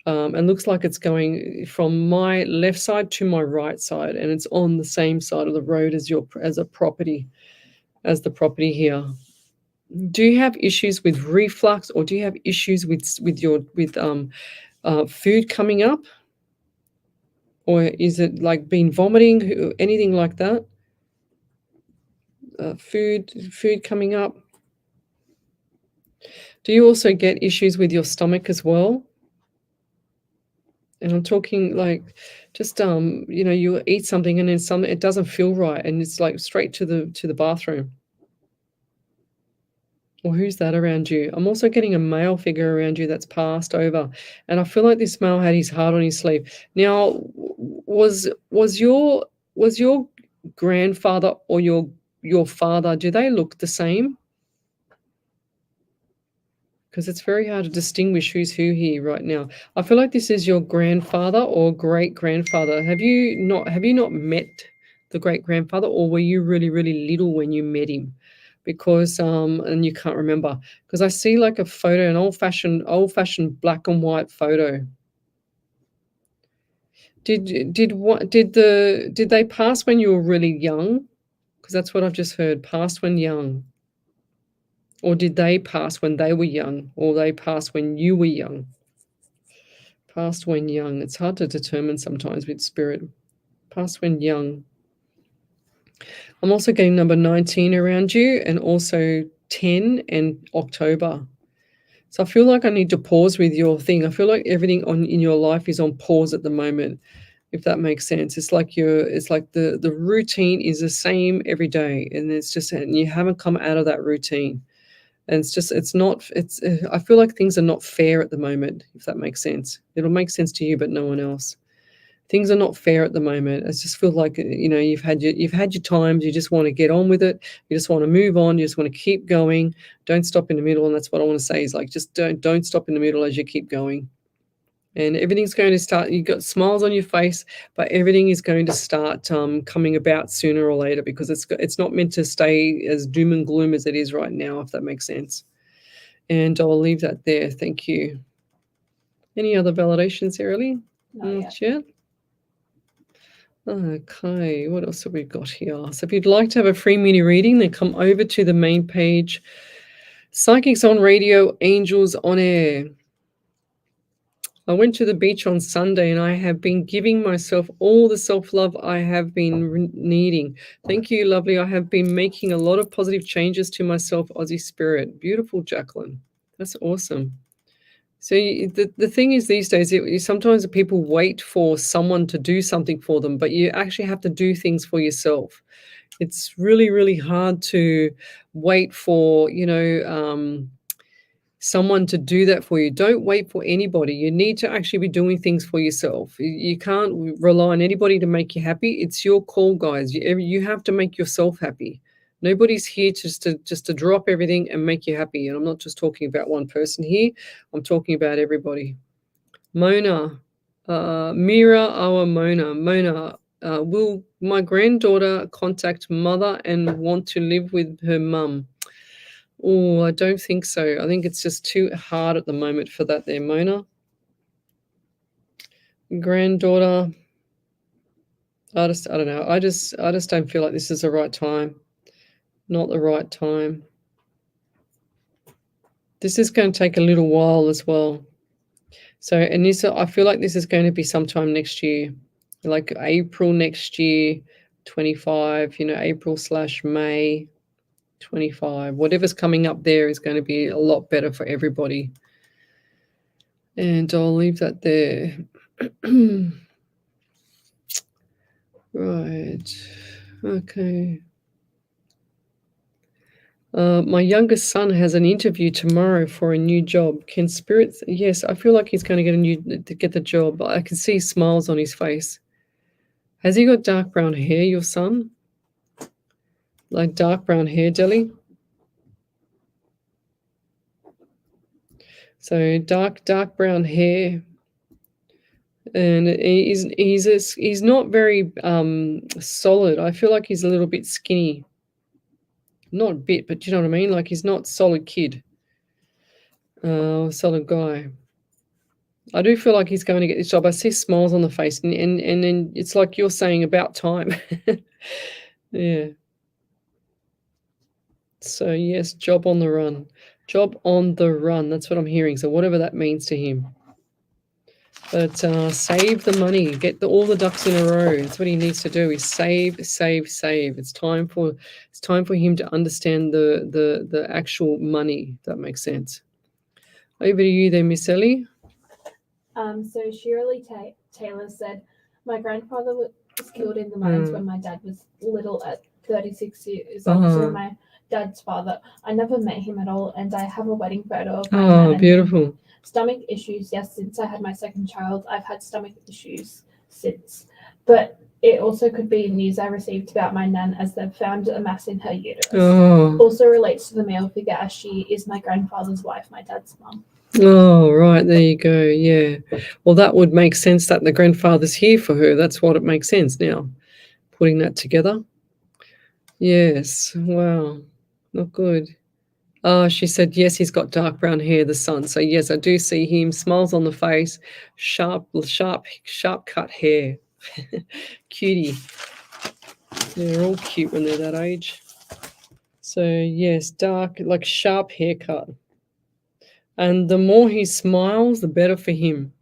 [SPEAKER 2] And looks like it's going from my left side to my right side, and it's on the same side of the road as the property here. Do you have issues with reflux, or do you have issues with food coming up, or is it like been vomiting, anything like that? Food coming up. Do you also get issues with your stomach as well? And I'm talking like just you know, you eat something and then it doesn't feel right and it's like straight to the bathroom. Or who's that around you? I'm also getting a male figure around you that's passed over. And I feel like this male had his heart on his sleeve. Now, was your grandfather or your father, do they look the same? Because it's very hard to distinguish who's who here right now. I feel like this is your grandfather or great-grandfather. Have you not met the great-grandfather, or were you really, really little when you met him? Because and you can't remember. Because I see like a photo, an old-fashioned black and white photo. Did they pass when you were really young? Because that's what I've just heard. Passed when young. Or did they pass when they were young? Or they passed when you were young? Passed when young. It's hard to determine sometimes with spirit. Passed when young. I'm also getting number 19 around you, and also 10 and October. So I feel like I need to pause with your thing. I feel like everything in your life is on pause at the moment, if that makes sense. It's like the routine is the same every day, and you haven't come out of that routine. And I feel like things are not fair at the moment, if that makes sense. It'll make sense to you, but no one else. Things are not fair at the moment. I just feel like, you know, you've had your times. You just want to get on with it. You just want to move on. You just want to keep going. Don't stop in the middle. And that's what I want to say is like, just don't stop in the middle as you keep going. And everything's going to start. You've got smiles on your face, but everything is going to start coming about sooner or later, because it's not meant to stay as doom and gloom as it is right now, if that makes sense. And I'll leave that there. Thank you. Any other validations, Early?
[SPEAKER 4] Not yet.
[SPEAKER 2] Okay, what else have we got here? So if you'd like to have a free mini reading, then come over to the main page. Psychics on Radio, Angels on Air. I went to the beach on Sunday and I have been giving myself all the self-love I have been needing. Thank you, lovely. I have been making a lot of positive changes to myself, Aussie Spirit. Beautiful, Jacqueline. That's awesome. So the thing is, these days, sometimes people wait for someone to do something for them, but you actually have to do things for yourself. It's really, really hard to wait for, you know, someone to do that for you. Don't wait for anybody. You need to actually be doing things for yourself. You can't rely on anybody to make you happy. It's your call, guys. You have to make yourself happy. Nobody's here just to drop everything and make you happy. And I'm not just talking about one person here. I'm talking about everybody. Mona, Mira, our Mona. Mona, will my granddaughter contact mother and want to live with her mum? Oh, I don't think so. I think it's just too hard at the moment for that there, Mona. Granddaughter, I don't know. I just don't feel like this is the right time. Not the right time. This is going to take a little while as well. So, and I feel like this is going to be sometime next year, like April next year, 25, you know, April/May. 25. Whatever's coming up there is going to be a lot better for everybody. And I'll leave that there. Right. Okay. My youngest son has an interview tomorrow for a new job. Can spirits? Yes, I feel like he's going to get the job. I can see smiles on his face. Has he got dark brown hair, your son? Like dark brown hair, Deli? So dark brown hair. And he's not very solid. I feel like he's a little bit skinny. Not a bit, but you know what I mean? Like he's not solid kid. Solid guy. I do feel like he's going to get this job. I see smiles on the face, and then it's like you're saying about time. Yeah. So yes, job on the run. Job on the run. That's what I'm hearing. So whatever that means to him. But save the money. Get all the ducks in a row. That's what he needs to do. Is save. It's time for him to understand the actual money. If that makes sense. Over to you then, Miss Ellie.
[SPEAKER 4] So Shirley Taylor said, my grandfather was killed in the mines when my dad was little at 36 years old. So my dad's father. I never met him at all, and I have a wedding photo of my nan and
[SPEAKER 2] beautiful.
[SPEAKER 4] him. Stomach issues, yes, since I had my second child. I've had stomach issues since. But it also could be news I received about my nan, as they've found a mass in her uterus. Also relates to the male figure, as she is my grandfather's wife, my dad's mum.
[SPEAKER 2] Oh, right. There you go. Yeah. Well, that would make sense that the grandfather's here for her. That's what it makes sense now, putting that together. Yes. Wow. Not good. She said, yes, he's got dark brown hair, the son. So, yes, I do see him. Smiles on the face, sharp cut hair. Cutie. They're all cute when they're that age. So, yes, dark, like sharp haircut. And the more he smiles, the better for him.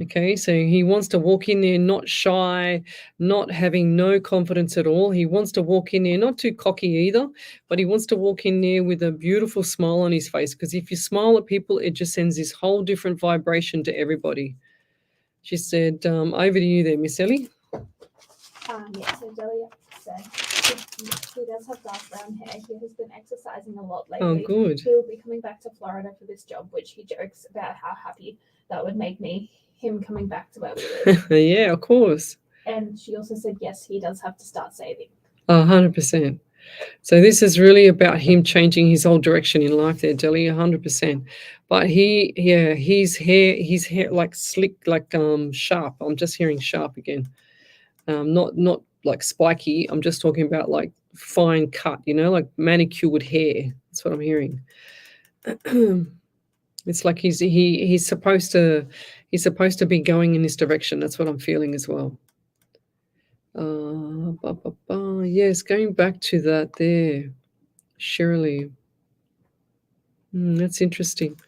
[SPEAKER 2] Okay, so he wants to walk in there not shy, not having no confidence at all. He wants to walk in there not too cocky either, but he wants to walk in there with a beautiful smile on his face, because if you smile at people, it just sends this whole different vibration to everybody. She said, over to you there, Miss Ellie.
[SPEAKER 4] Yeah, so Delia said he does have dark brown hair. He has been exercising a lot lately.
[SPEAKER 2] Oh, good.
[SPEAKER 4] He will be coming back to Florida for this job, which he jokes about how happy that would make him coming back to where we live.
[SPEAKER 2] Yeah, of course.
[SPEAKER 4] And she also said, yes, he does have to start saving.
[SPEAKER 2] 100%. So this is really about him changing his whole direction in life there, Deli, 100%. But his hair like slick, like sharp. I'm just hearing sharp again. Not like spiky. I'm just talking about like fine cut, like manicured hair. That's what I'm hearing. It's like he's supposed to be going in this direction. That's what I'm feeling as well. Yes, going back to that there, Shirley. That's interesting.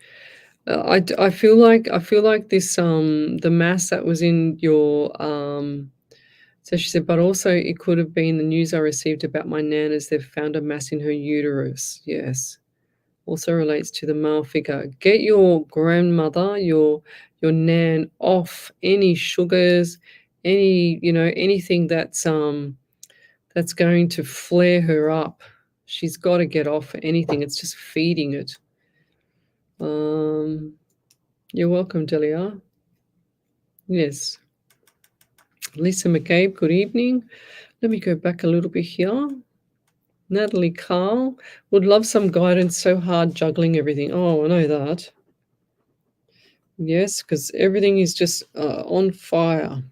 [SPEAKER 2] I feel like this the mass that was in your So she said, but also it could have been the news I received about my nan, as they've found a mass in her uterus. Yes. Also relates to the male figure. Get your grandmother, your nan off any sugars, anything that's going to flare her up. She's got to get off anything. It's just feeding it. You're welcome, Delia. Yes. Lisa McCabe, good evening. Let me go back a little bit here. Natalie Carl, would love some guidance, so hard juggling everything. Oh, I know that. Yes, because everything is just on fire.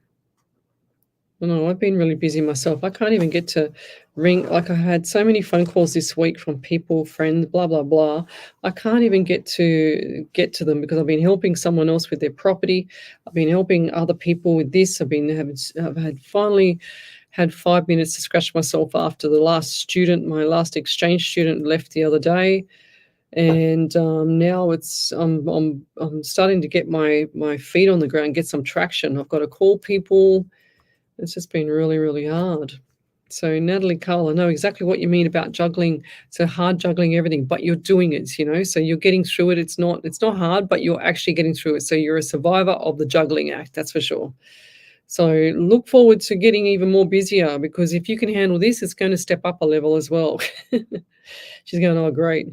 [SPEAKER 2] I know, I've been really busy myself. I can't even get to ring. Like, I had so many phone calls this week from people, friends, blah, blah, blah. I can't even get to them because I've been helping someone else with their property. I've been helping other people with this. I've finally had 5 minutes to scratch myself after my last exchange student left the other day. And now I'm starting to get my feet on the ground, get some traction. I've got to call people. It's just been really, really hard. So Natalie Carl, I know exactly what you mean about juggling. So hard juggling everything, but you're doing it, you know, so you're getting through it. It's not hard, but you're actually getting through it. So you're a survivor of the juggling act, that's for sure. So look forward to getting even more busier, because if you can handle this, it's going to step up a level as well. She's going, oh, great.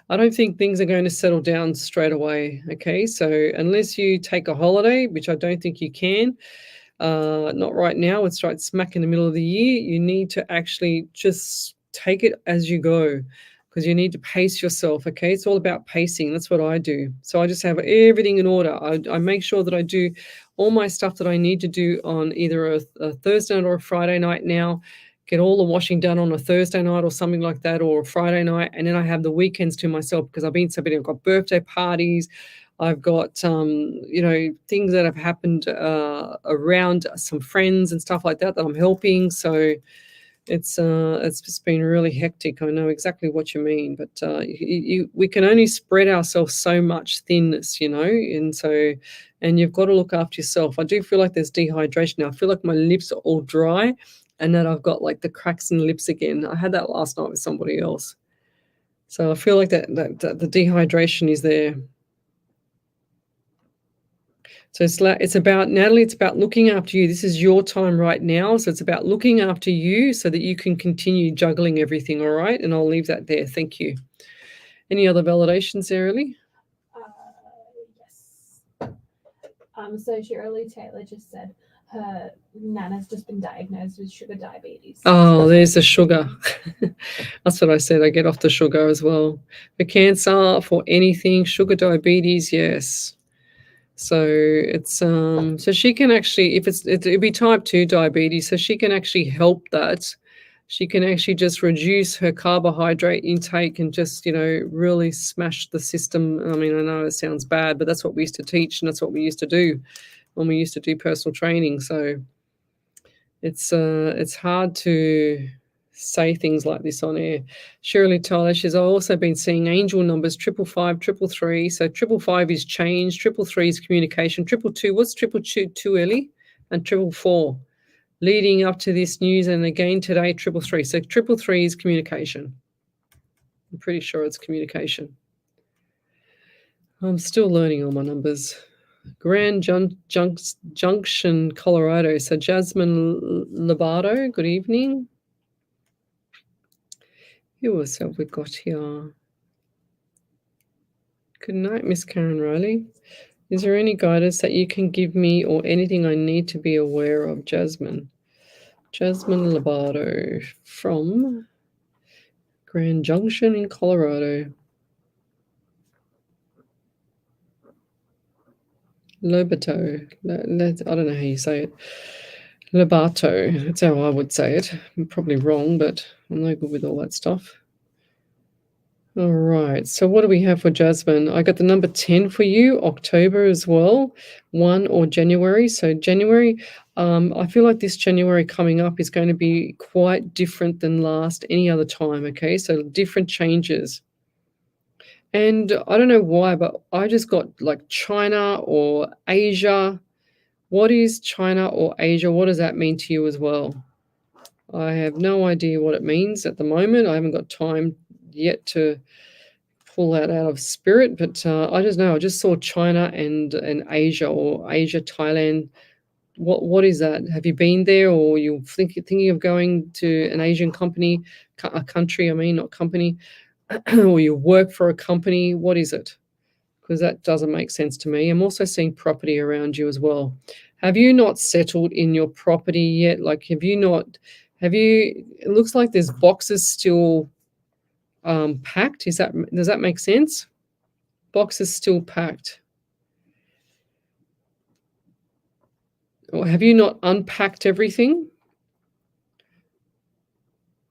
[SPEAKER 2] I don't think things are going to settle down straight away. Okay, so unless you take a holiday, which I don't think you can, not right now, it's right smack in the middle of the year, you need to actually just take it as you go, because you need to pace yourself. Okay, it's all about pacing. That's what I do. So I just have everything in order. I make sure that I do all my stuff that I need to do on either a Thursday night or a Friday night now, get all the washing done on a Thursday night or something like that, or a Friday night, and then I have the weekends to myself, because I've been so busy. I've got birthday parties, I've got you know, things that have happened around some friends and stuff like that I'm helping. So it's just been really hectic. I know exactly what you mean, but we can only spread ourselves so much thinness, you know, and you've got to look after yourself. I do feel like there's dehydration now. I feel like my lips are all dry, and that I've got like the cracks in the lips again. I had that last night with somebody else. So I feel like that the dehydration is there. So it's about, Natalie, it's about looking after you. This is your time right now. So it's about looking after you so that you can continue juggling everything, all right? And I'll leave that there. Thank you. Any other validations there, Ellie?
[SPEAKER 4] Yes. So Shirley Taylor just said her nana's just been diagnosed with sugar diabetes.
[SPEAKER 2] Oh, there's the sugar. That's what I said. I get off the sugar as well. For cancer, for anything, sugar diabetes, yes. So it's so she can actually, if it'd be type 2 diabetes, so she can actually help that. She can actually just reduce her carbohydrate intake and just, you know, really smash the system. I mean, I know it sounds bad, but that's what we used to teach, and that's what we used to do when we used to do personal training. So it's hard to say things like this on air. Shirley Tyler, she's also been seeing angel numbers 555, 333. So 555 is change, 333 is communication, 222, what's 222, Ellie? And 444. Leading up to this news, and again today, 333. So 333 is communication. I'm pretty sure it's communication. I'm still learning all my numbers. Grand Junction, Colorado. So Jasmine Lobato, good evening. Who else have we got here? Good night, Miss Karen Riley. Is there any guidance that you can give me or anything I need to be aware of, Jasmine? Jasmine Lobato from Grand Junction in Colorado. Lobato. I don't know how you say it. Lobato. That's how I would say it. I'm probably wrong, but I'm no good with all that stuff. All right. So what do we have for Jasmine? I got the number 10 for you, October as well, 1 or January. So January, I feel like this January coming up is going to be quite different than any other time, okay? So different changes. And I don't know why, but I just got like China or Asia. What is China or Asia? What does that mean to you as well? I have no idea what it means at the moment. I haven't got time yet to pull that out of spirit, but I just know. I just saw China and Asia, or Asia, Thailand. What is that? Have you been there, or you thinking of going to an Asian country? I mean, not company. Or you work for a company, what is it? Because that doesn't make sense to me. I'm also seeing property around you as well. Have you not settled in your property yet? Like, it looks like there's boxes still packed. Does that make sense? Boxes still packed. Or have you not unpacked everything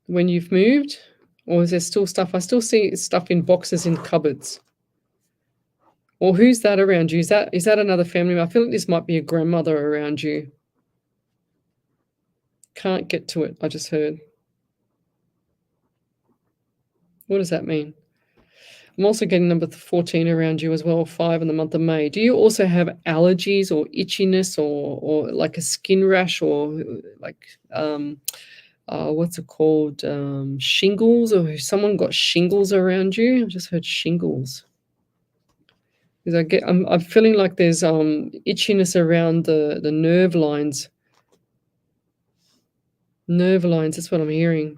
[SPEAKER 2] when you've moved? Or is there still stuff? I still see stuff in boxes in cupboards. Or who's that around you? Is that another family member? I feel like this might be a grandmother around you. Can't get to it, I just heard. What does that mean? I'm also getting number 14 around you as well, 5 in the month of May. Do you also have allergies or itchiness or like a skin rash or like what's it called? Shingles, or someone got shingles around you? I just heard shingles. Because I'm feeling like there's itchiness around the nerve lines. Nerve lines, that's what I'm hearing.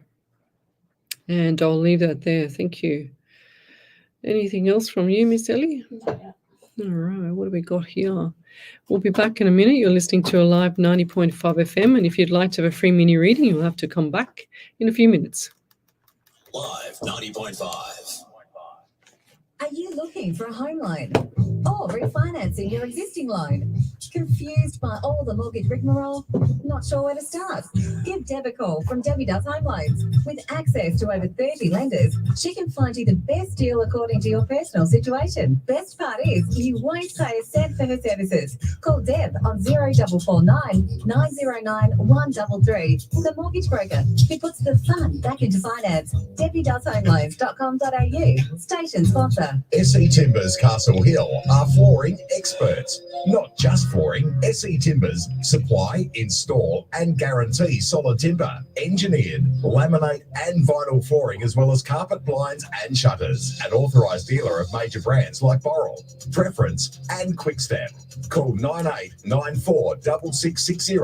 [SPEAKER 2] And I'll leave that there. Thank you. Anything else from you, Miss Ellie?
[SPEAKER 4] Not yet.
[SPEAKER 2] All right, what have we got here? We'll be back in a minute. You're listening to a live 90.5 FM, and if you'd like to have a free mini reading, you'll have to come back in a few minutes.
[SPEAKER 1] Live 90.5.
[SPEAKER 3] Are you looking for a home loan or refinancing your existing loan? Confused by all the mortgage rigmarole? Not sure where to start? Give Deb a call from Debbie Does Home Loans. With access to over 30 lenders, she can find you the best deal according to your personal situation. Best part is you won't pay a cent for her services. Call Deb on 0449 909 133. The mortgage broker who puts the fun back into finance. DebbieDoesHomeLoans.com.au. Station sponsor.
[SPEAKER 1] SE Timbers Castle Hill are flooring experts. Not just flooring, SE Timbers supply, install and guarantee solid timber, engineered, laminate and vinyl flooring, as well as carpet blinds and shutters. An authorised dealer of major brands like Boral, Preference and Quickstep. Call 9894 6660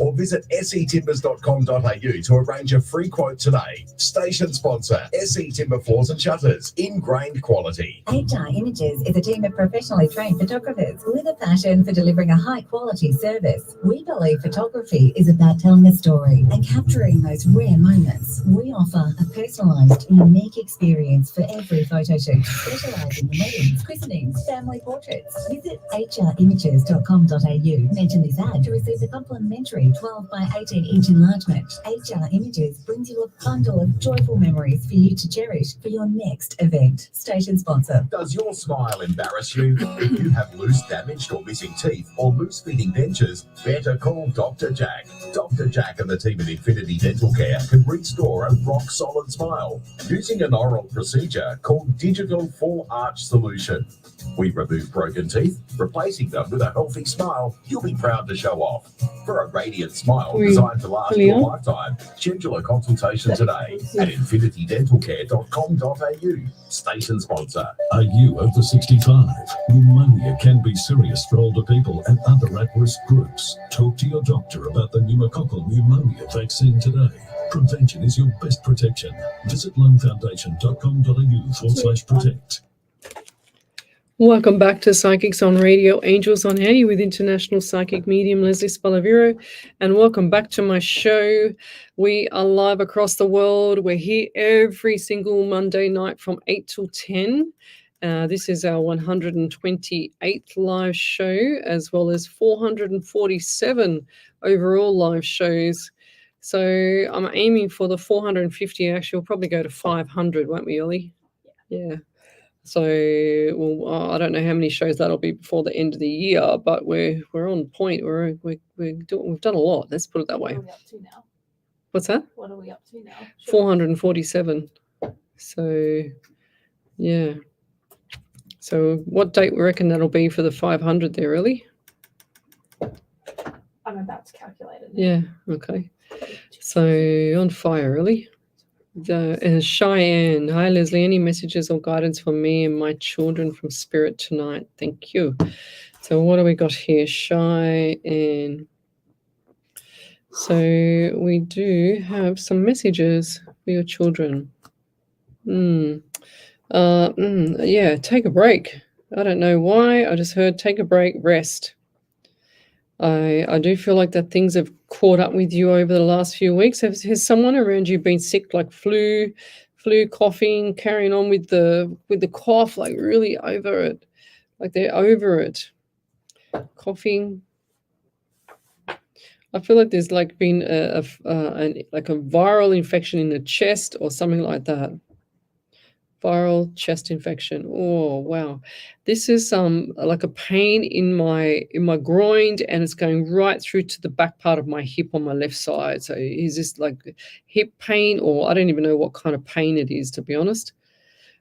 [SPEAKER 1] or visit setimbers.com.au to arrange a free quote today. Station sponsor, SE Timber Floors and Shutters, ingrained quality.
[SPEAKER 3] HR Images is a team of professionally trained photographers with a passion for delivering a high-quality service. We believe photography is about telling a story and capturing those rare moments. We offer a personalised, unique experience for every photo shoot, specialising in weddings, christenings, family portraits. Visit hrimages.com.au. Mention this ad to receive a complimentary 12 by 18 inch enlargement. HR Images brings you a bundle of joyful memories for you to cherish for your next event. Station sponsor.
[SPEAKER 1] Does your smile embarrass you? If you have loose, damaged or missing teeth or loose fitting dentures, better call Dr. Jack. Dr. Jack and the team at Infinity Dental Care can restore a rock-solid smile using an oral procedure called Digital Full Arch Solution. We remove broken teeth, replacing them with a healthy smile you'll be proud to show off. For a radiant smile designed to last your lifetime, schedule a consultation today at infinitydentalcare.com.au. Station sponsor.
[SPEAKER 8] Are you over 65? Pneumonia can be serious for older people and other at-risk groups. Talk to your doctor about the pneumococcal pneumonia vaccine today. Prevention is your best protection. Visit lunfoundation.com.au/protect.
[SPEAKER 2] Welcome back to Psychics on Radio, Angels on Air with international psychic medium Lesley Spaliviero, and welcome back to my show. We are live across the world. We're here every single Monday night from 8 till 10. This is our 128th live show, as well as 447 overall live shows. So I'm aiming for the 450. Actually, we'll probably go to 500, won't we, Ollie? Yeah. So, well, I don't know how many shows that'll be before the end of the year, but we're on point. We've done a lot. Let's put it that way.
[SPEAKER 4] What are we up to now?
[SPEAKER 2] What's that?
[SPEAKER 4] What are we up to now?
[SPEAKER 2] 447. So, yeah. So, what date we reckon that'll be for the 500 there, Ellie?
[SPEAKER 4] I'm about to calculate it now.
[SPEAKER 2] Yeah. Okay. So, on fire, Ellie. Cheyenne, hi Leslie, any messages or guidance for me and my children from Spirit tonight? Thank you. So what do we got here? Cheyenne. So we do have some messages for your children. Yeah, take a break. I don't know why. I just heard take a break, rest. I do feel like that things have caught up with you over the last few weeks. Has someone around you been sick, like flu, coughing, carrying on with the cough, like really over it, like they're over it, coughing? I feel like there's like been a viral infection in the chest or something like that. Viral chest infection. Oh wow, this is like a pain in my groin, and it's going right through to the back part of my hip on my left side. So is this like hip pain, or I don't even know what kind of pain it is, to be honest.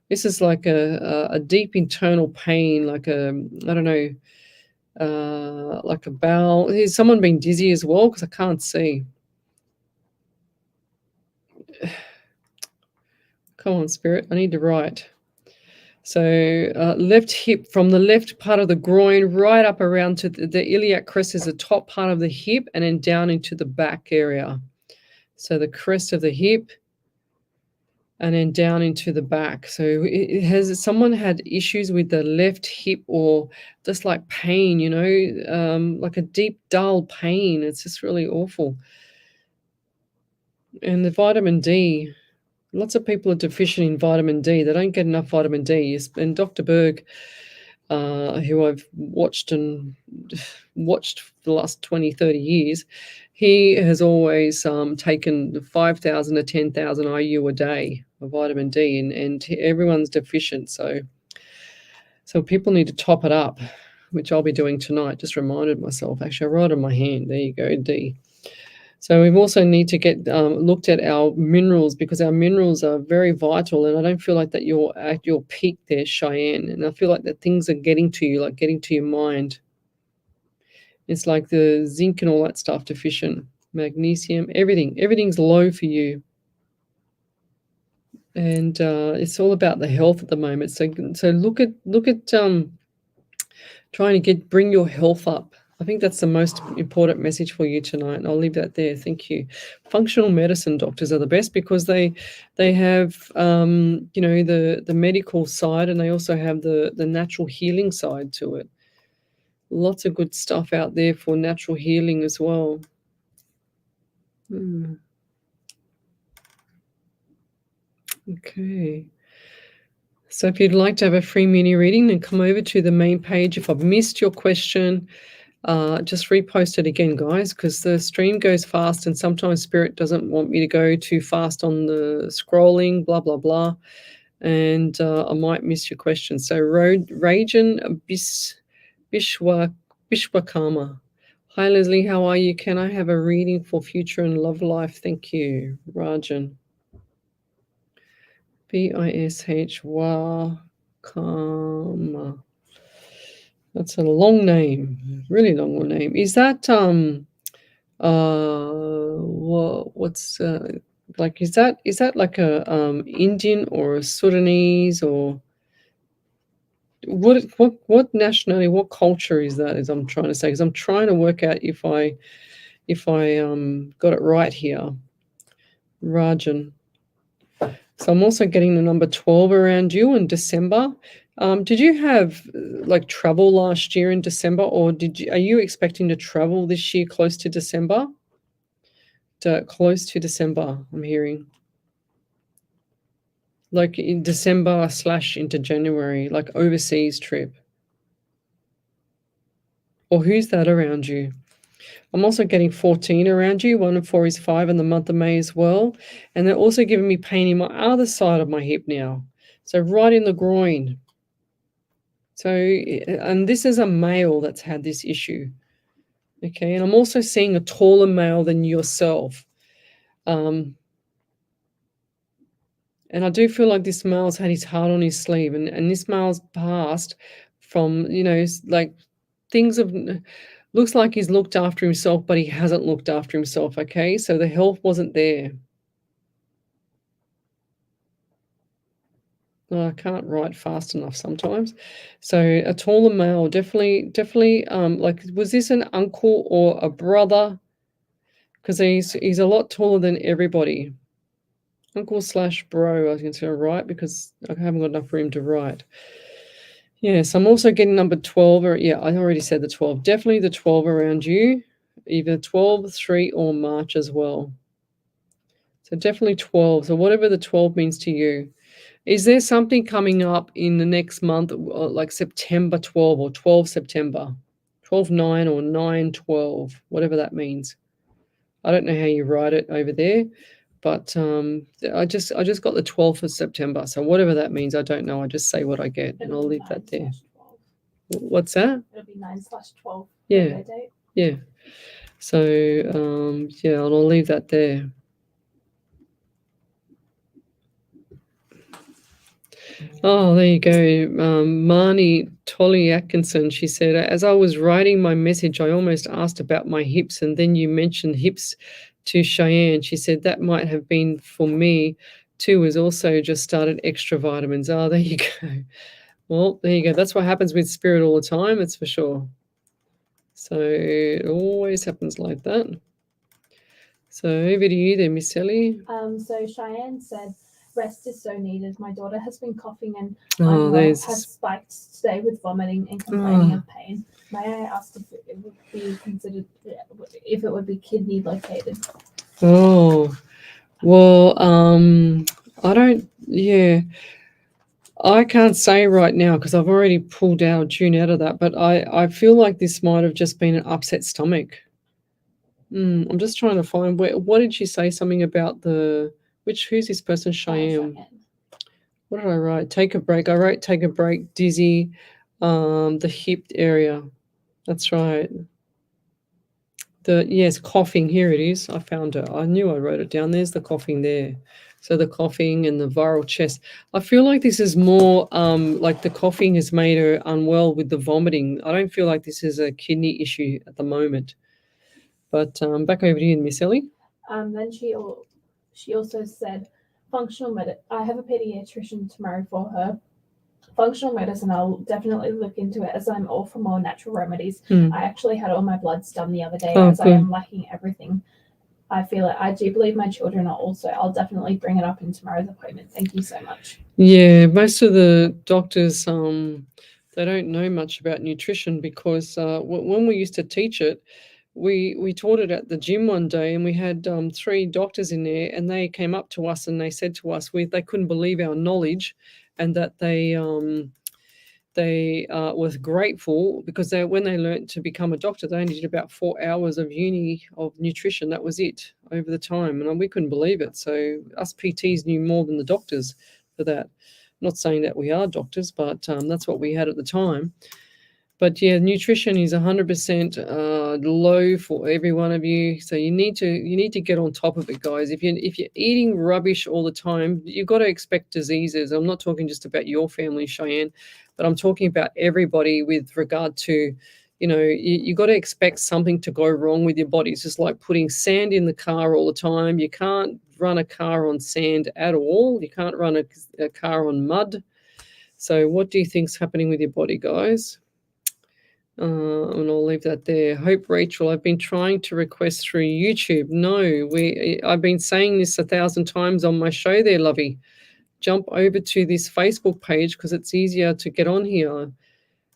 [SPEAKER 2] This is like a deep internal pain, like a, I don't know, like a bowel. Is someone being dizzy as well? Because I can't see. Come on, Spirit. I need to write. So left hip, from the left part of the groin right up around to the iliac crest is the top part of the hip, and then down into the back area. So the crest of the hip and then down into the back. So has someone had issues with the left hip, or just like pain, you know, like a deep, dull pain? It's just really awful. And the vitamin D, lots of people are deficient in vitamin D. They don't get enough vitamin D. And Dr. Berg, who I've watched for the last 20, 30 years, he has always taken 5,000 to 10,000 IU a day of vitamin D, and everyone's deficient. So people need to top it up, which I'll be doing tonight. Just reminded myself. Actually, I wrote it on my hand. There you go, D. So we also need to get looked at our minerals, because our minerals are very vital, and I don't feel like that you're at your peak there, Cheyenne, and I feel like that things are getting to you, like getting to your mind. It's like the zinc and all that stuff deficient, magnesium, everything's low for you. And it's all about the health at the moment. So look at trying to bring your health up. I think that's the most important message for you tonight, and I'll leave that there. Thank you. Functional medicine doctors are the best, because they have you know, the medical side, and they also have the natural healing side to it. Lots of good stuff out there for natural healing as well. Okay. So if you'd like to have a free mini reading, then come over to the main page. If I've missed your question, just repost it again, guys, because the stream goes fast, and sometimes Spirit doesn't want me to go too fast on the scrolling, blah, blah, blah. And I might miss your question. So Rajan Bishwakama. Hi, Lesley. How are you? Can I have a reading for future and love life? Thank you, Rajan. Bishwakama. That's a long name, really long name. Is that what's like? Is that like a Indian or a Sudanese, or what nationality, what culture is that? Is I'm trying to say, because I'm trying to work out if I got it right here, Rajan. So I'm also getting the number 12 around you in December. Did you have like travel last year in December, or are you expecting to travel this year close to December? Close to December, I'm hearing. Like in December / into January, like overseas trip. Or who's that around you? I'm also getting 14 around you. 1 and 4 is 5 in the month of May as well. And they're also giving me pain in my other side of my hip now. So right in the groin. So, and this is a male that's had this issue. Okay, and I'm also seeing a taller male than yourself. And I do feel like this male's had his heart on his sleeve, and this male's passed from, you know, like things have, looks like he's looked after himself, but he hasn't looked after himself, okay? So the health wasn't there. I can't write fast enough sometimes. So a taller male, definitely, like, was this an uncle or a brother? Because he's a lot taller than everybody. Uncle / bro, I was going to write, because I haven't got enough room to write. Yes, I'm also getting number 12. Or yeah, I already said the 12. Definitely the 12 around you. Either 12, 3, or March as well. So definitely 12. So whatever the 12 means to you. Is there something coming up in the next month, like September 12 or 12 September? 12/9 or 9/12, whatever that means. I don't know how you write it over there, but I just got the 12th of September. So whatever that means, I don't know. I just say what I get, and I'll leave that there. What's that?
[SPEAKER 4] It'll be 9/12.
[SPEAKER 2] Yeah. Yeah. So yeah, and I'll leave that there. Oh, there you go. Marnie Tolly Atkinson, she said, as I was writing my message, I almost asked about my hips, and then you mentioned hips to Cheyenne. She said that might have been for me too, has also just started extra vitamins. Oh, there you go. Well, there you go. That's what happens with spirit all the time, it's for sure. So it always happens like that. So over to you there, Miss Ellie.
[SPEAKER 4] So Cheyenne said, rest is so needed. My daughter has been coughing and
[SPEAKER 2] Oh,
[SPEAKER 4] has spiked today with vomiting and complaining of pain. May I ask if it would be considered, if it would be kidney located?
[SPEAKER 2] Oh, well, I can't say right now because I've already pulled our June out of that, but I feel like this might have just been an upset stomach. I'm just trying to find what did she say something about who's this person? Cheyenne. What did I write? Take a break. I wrote take a break, dizzy, the hip area. That's right. Yes, coughing. Here it is. I found it. I knew I wrote it down. There's the coughing there. So the coughing and the viral chest. I feel like this is more like the coughing has made her unwell with the vomiting. I don't feel like this is a kidney issue at the moment. But back over to you, Miss Ellie.
[SPEAKER 4] Then she also said, functional medicine. I have a pediatrician tomorrow for her. Functional medicine, I'll definitely look into it as I'm all for more natural remedies. I actually had all my bloods done the other day as I am lacking everything. I feel it. I do believe my children are also. I'll definitely bring it up in tomorrow's appointment. Thank you so much.
[SPEAKER 2] Yeah, most of the doctors, they don't know much about nutrition because when we used to teach it, we taught it at the gym one day, and we had 3 doctors in there, and they came up to us and they said to us they couldn't believe our knowledge, and that they was grateful because when they learned to become a doctor, they only did about 4 hours of uni of nutrition. That was it over the time, and we couldn't believe it. So us PTs knew more than the doctors for that. Not saying that we are doctors, but that's what we had at the time. But yeah, nutrition is 100% low for every one of you. So you need to get on top of it, guys. If you're eating rubbish all the time, you've got to expect diseases. I'm not talking just about your family, Cheyenne, but I'm talking about everybody with regard to, you got to expect something to go wrong with your body. It's just like putting sand in the car all the time. You can't run a car on sand at all. You can't run a car on mud. So what do you think's happening with your body, guys? And I'll leave that there. Hope Rachel, I've been trying to request through YouTube. No, I've been saying this 1,000 times on my show there, lovey. Jump over to this Facebook page because it's easier to get on here.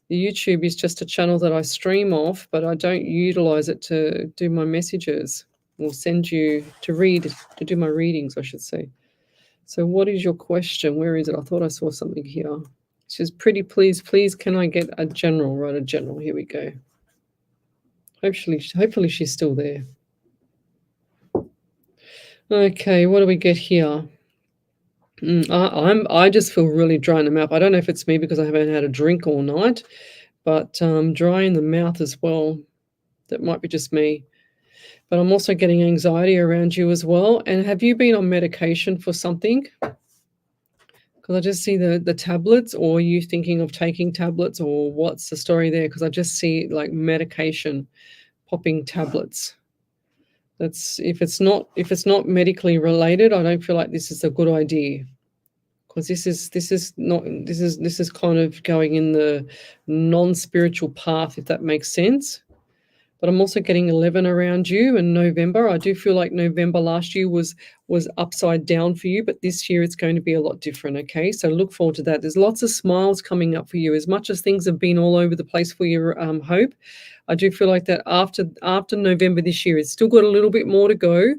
[SPEAKER 2] The YouTube is just a channel that I stream off, but I don't utilize it to do my messages or send you to do my readings, I should say. So what is your question? Where is it? I thought I saw something here. She says, pretty please, can I get a general? Right, a general. Here we go. Hopefully she's still there. Okay, what do we get here? I just feel really dry in the mouth. I don't know if it's me because I haven't had a drink all night, but dry in the mouth as well. That might be just me. But I'm also getting anxiety around you as well. And have you been on medication for something? Because I just see the tablets, or are you thinking of taking tablets, or what's the story there? Because I just see like medication, popping tablets. That's if it's not medically related, I don't feel like this is a good idea. Because this is kind of going in the non-spiritual path, if that makes sense. But I'm also getting 11 around you in November. I do feel like November last year was upside down for you, but this year it's going to be a lot different, okay? So look forward to that. There's lots of smiles coming up for you. As much as things have been all over the place for your hope, I do feel like that after November this year, it's still got a little bit more to go.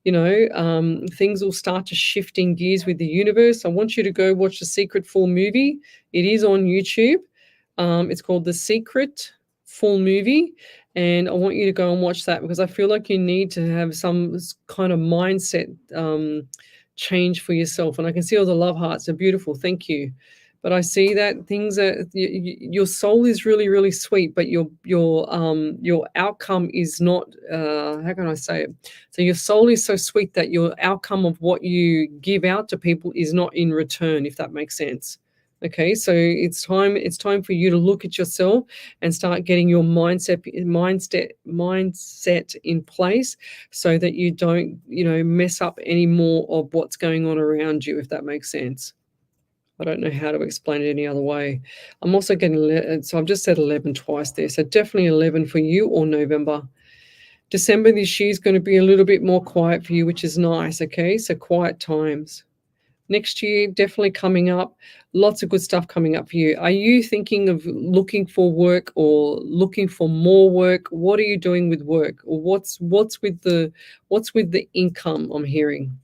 [SPEAKER 2] Things will start to shift in gears with the universe. I want you to go watch the Secret full movie. It is on YouTube. It's called The Secret full movie. And I want you to go and watch that because I feel like you need to have some kind of mindset change for yourself. And I can see all the love hearts are beautiful. Thank you. But I see that things are your soul is really, really sweet, but your outcome is not. How can I say it? So your soul is so sweet that your outcome of what you give out to people is not in return, if that makes sense. Okay, so it's time for you to look at yourself and start getting your mindset in place, so that you don't mess up any more of what's going on around you, if that makes sense. I don't know how to explain it any other way. I'm also getting, so I've just said 11 twice there. So definitely 11 for you, or November. December this year is going to be a little bit more quiet for you, which is nice. Okay, so quiet times. Next year, definitely coming up. Lots of good stuff coming up for you. Are you thinking of looking for work or looking for more work? What are you doing with work? Or what's with the income I'm hearing?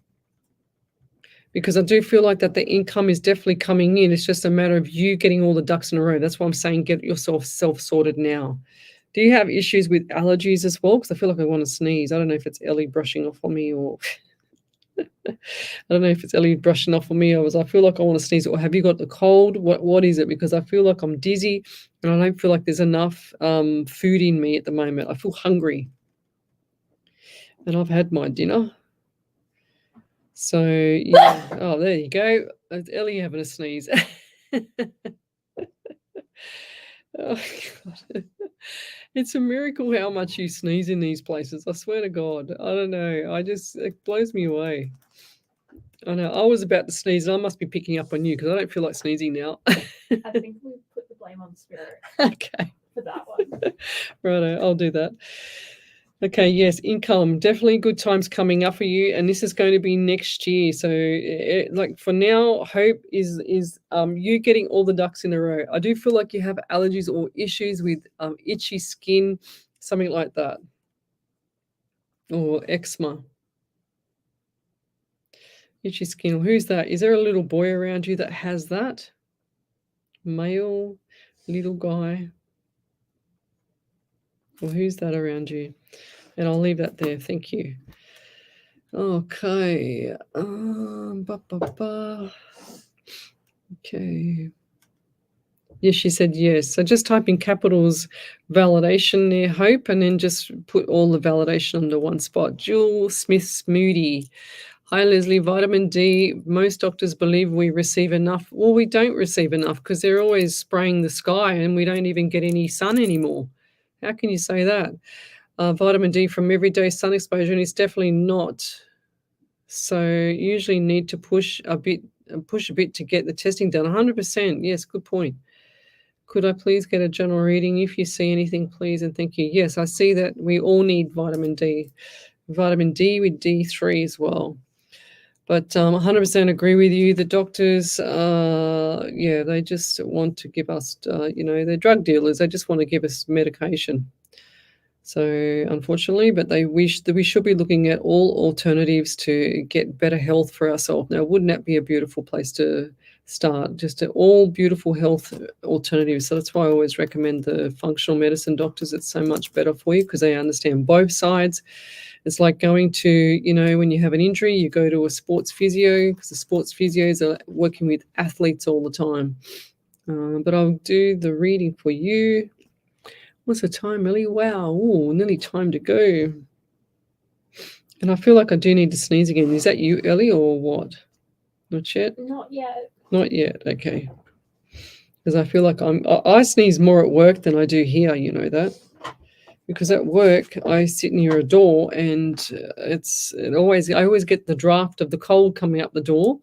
[SPEAKER 2] Because I do feel like that the income is definitely coming in. It's just a matter of you getting all the ducks in a row. That's why I'm saying get yourself self-sorted now. Do you have issues with allergies as well? Because I feel like I want to sneeze. I don't know if it's Ellie brushing off on me, or I don't know if it's Ellie brushing off on me, or I feel like I want to sneeze. Or have you got the cold? What is it? Because I feel like I'm dizzy and I don't feel like there's enough food in me at the moment. I feel hungry. And I've had my dinner. So, yeah. Oh, there you go. It's Ellie having a sneeze. Oh, God. It's a miracle how much you sneeze in these places. I swear to God. I don't know. It blows me away. I know. I was about to sneeze, and I must be picking up on you because I don't feel like sneezing now.
[SPEAKER 4] I think we put the blame on Spirit.
[SPEAKER 2] Okay.
[SPEAKER 4] For that one.
[SPEAKER 2] Righto, I'll do that. Okay, yes, income, definitely good times coming up for you, and this is going to be next year. So, like for now, hope is you getting all the ducks in a row. I do feel like you have allergies or issues with itchy skin, something like that, or eczema. Itchy skin. Who's that? Is there a little boy around you that has that? Male, little guy. Well, who's that around you? And I'll leave that there. Thank you. Okay. Okay. Yes, she said yes. So just type in capitals validation there, Hope, and then just put all the validation under one spot. Jewel Smith Moody. Hi, Leslie. Vitamin D. Most doctors believe we receive enough. Well, we don't receive enough because they're always spraying the sky and we don't even get any sun anymore. How can you say that? Vitamin D from everyday sun exposure, and it's definitely not. So usually need to push a bit to get the testing done. 100%. Yes, good point. Could I please get a general reading? If you see anything, please, and thank you. Yes, I see that we all need vitamin D. Vitamin D with D3 as well. But 100% agree with you. The doctors, they just want to give us, they're drug dealers. They just want to give us medication. So unfortunately, but they wish that we should be looking at all alternatives to get better health for ourselves. Now, wouldn't that be a beautiful place to start? Just all beautiful health alternatives. So that's why I always recommend the functional medicine doctors. It's so much better for you because they understand both sides. It's like going to, when you have an injury, you go to a sports physio because the sports physios are working with athletes all the time. But I'll do the reading for you. What's the time, Ellie? Wow, nearly time to go. And I feel like I do need to sneeze again. Is that you, Ellie, or what? Not yet?
[SPEAKER 4] Not yet.
[SPEAKER 2] Not yet, okay. Because I feel like I sneeze more at work than I do here, you know that. Because at work, I sit near a door and I always get the draft of the cold coming up the door.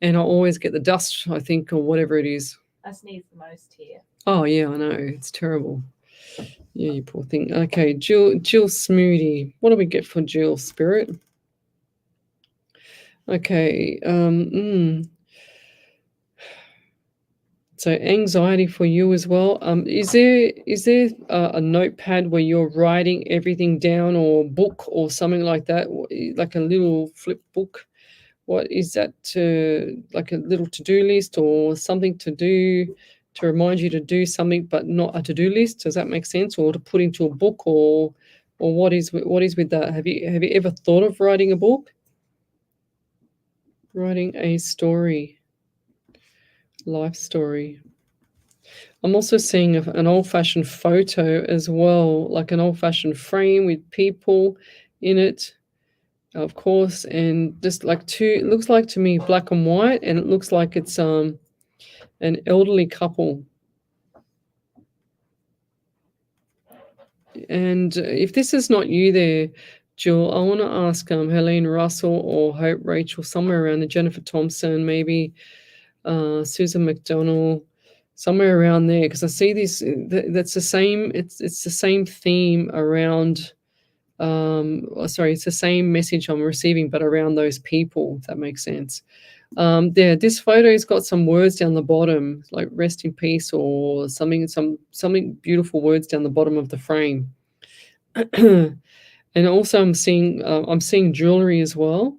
[SPEAKER 2] And I always get the dust, I think, or whatever it is.
[SPEAKER 4] I sneeze the most here.
[SPEAKER 2] Oh, yeah, I know. It's terrible. Yeah, you poor thing. Okay, Jill Smoothie. What do we get for Jill, Spirit? Okay. So anxiety for you as well. Is there a notepad where you're writing everything down, or book or something like that, like a little flip book? What is that? Like a little to-do list or something to do to remind you to do something, but not a to-do list? Does that make sense? Or to put into a book, or what is with that? Have you ever thought of writing a book? Writing a story. life story. I'm also seeing an old-fashioned photo as well, like an old-fashioned frame with people in it, of course, and just like it looks like to me black and white, and it looks like it's an elderly couple. And if this is not you there, Jill, I want to ask Helene Russell or Hope Rachel, somewhere around there, Jennifer Thompson, maybe Susan McDonald, somewhere around there, because I see this. That's the same. It's the same theme around. It's the same message I'm receiving, but around those people. If that makes sense. This photo's got some words down the bottom, like "rest in peace" or something beautiful words down the bottom of the frame. And also, I'm seeing jewelry as well.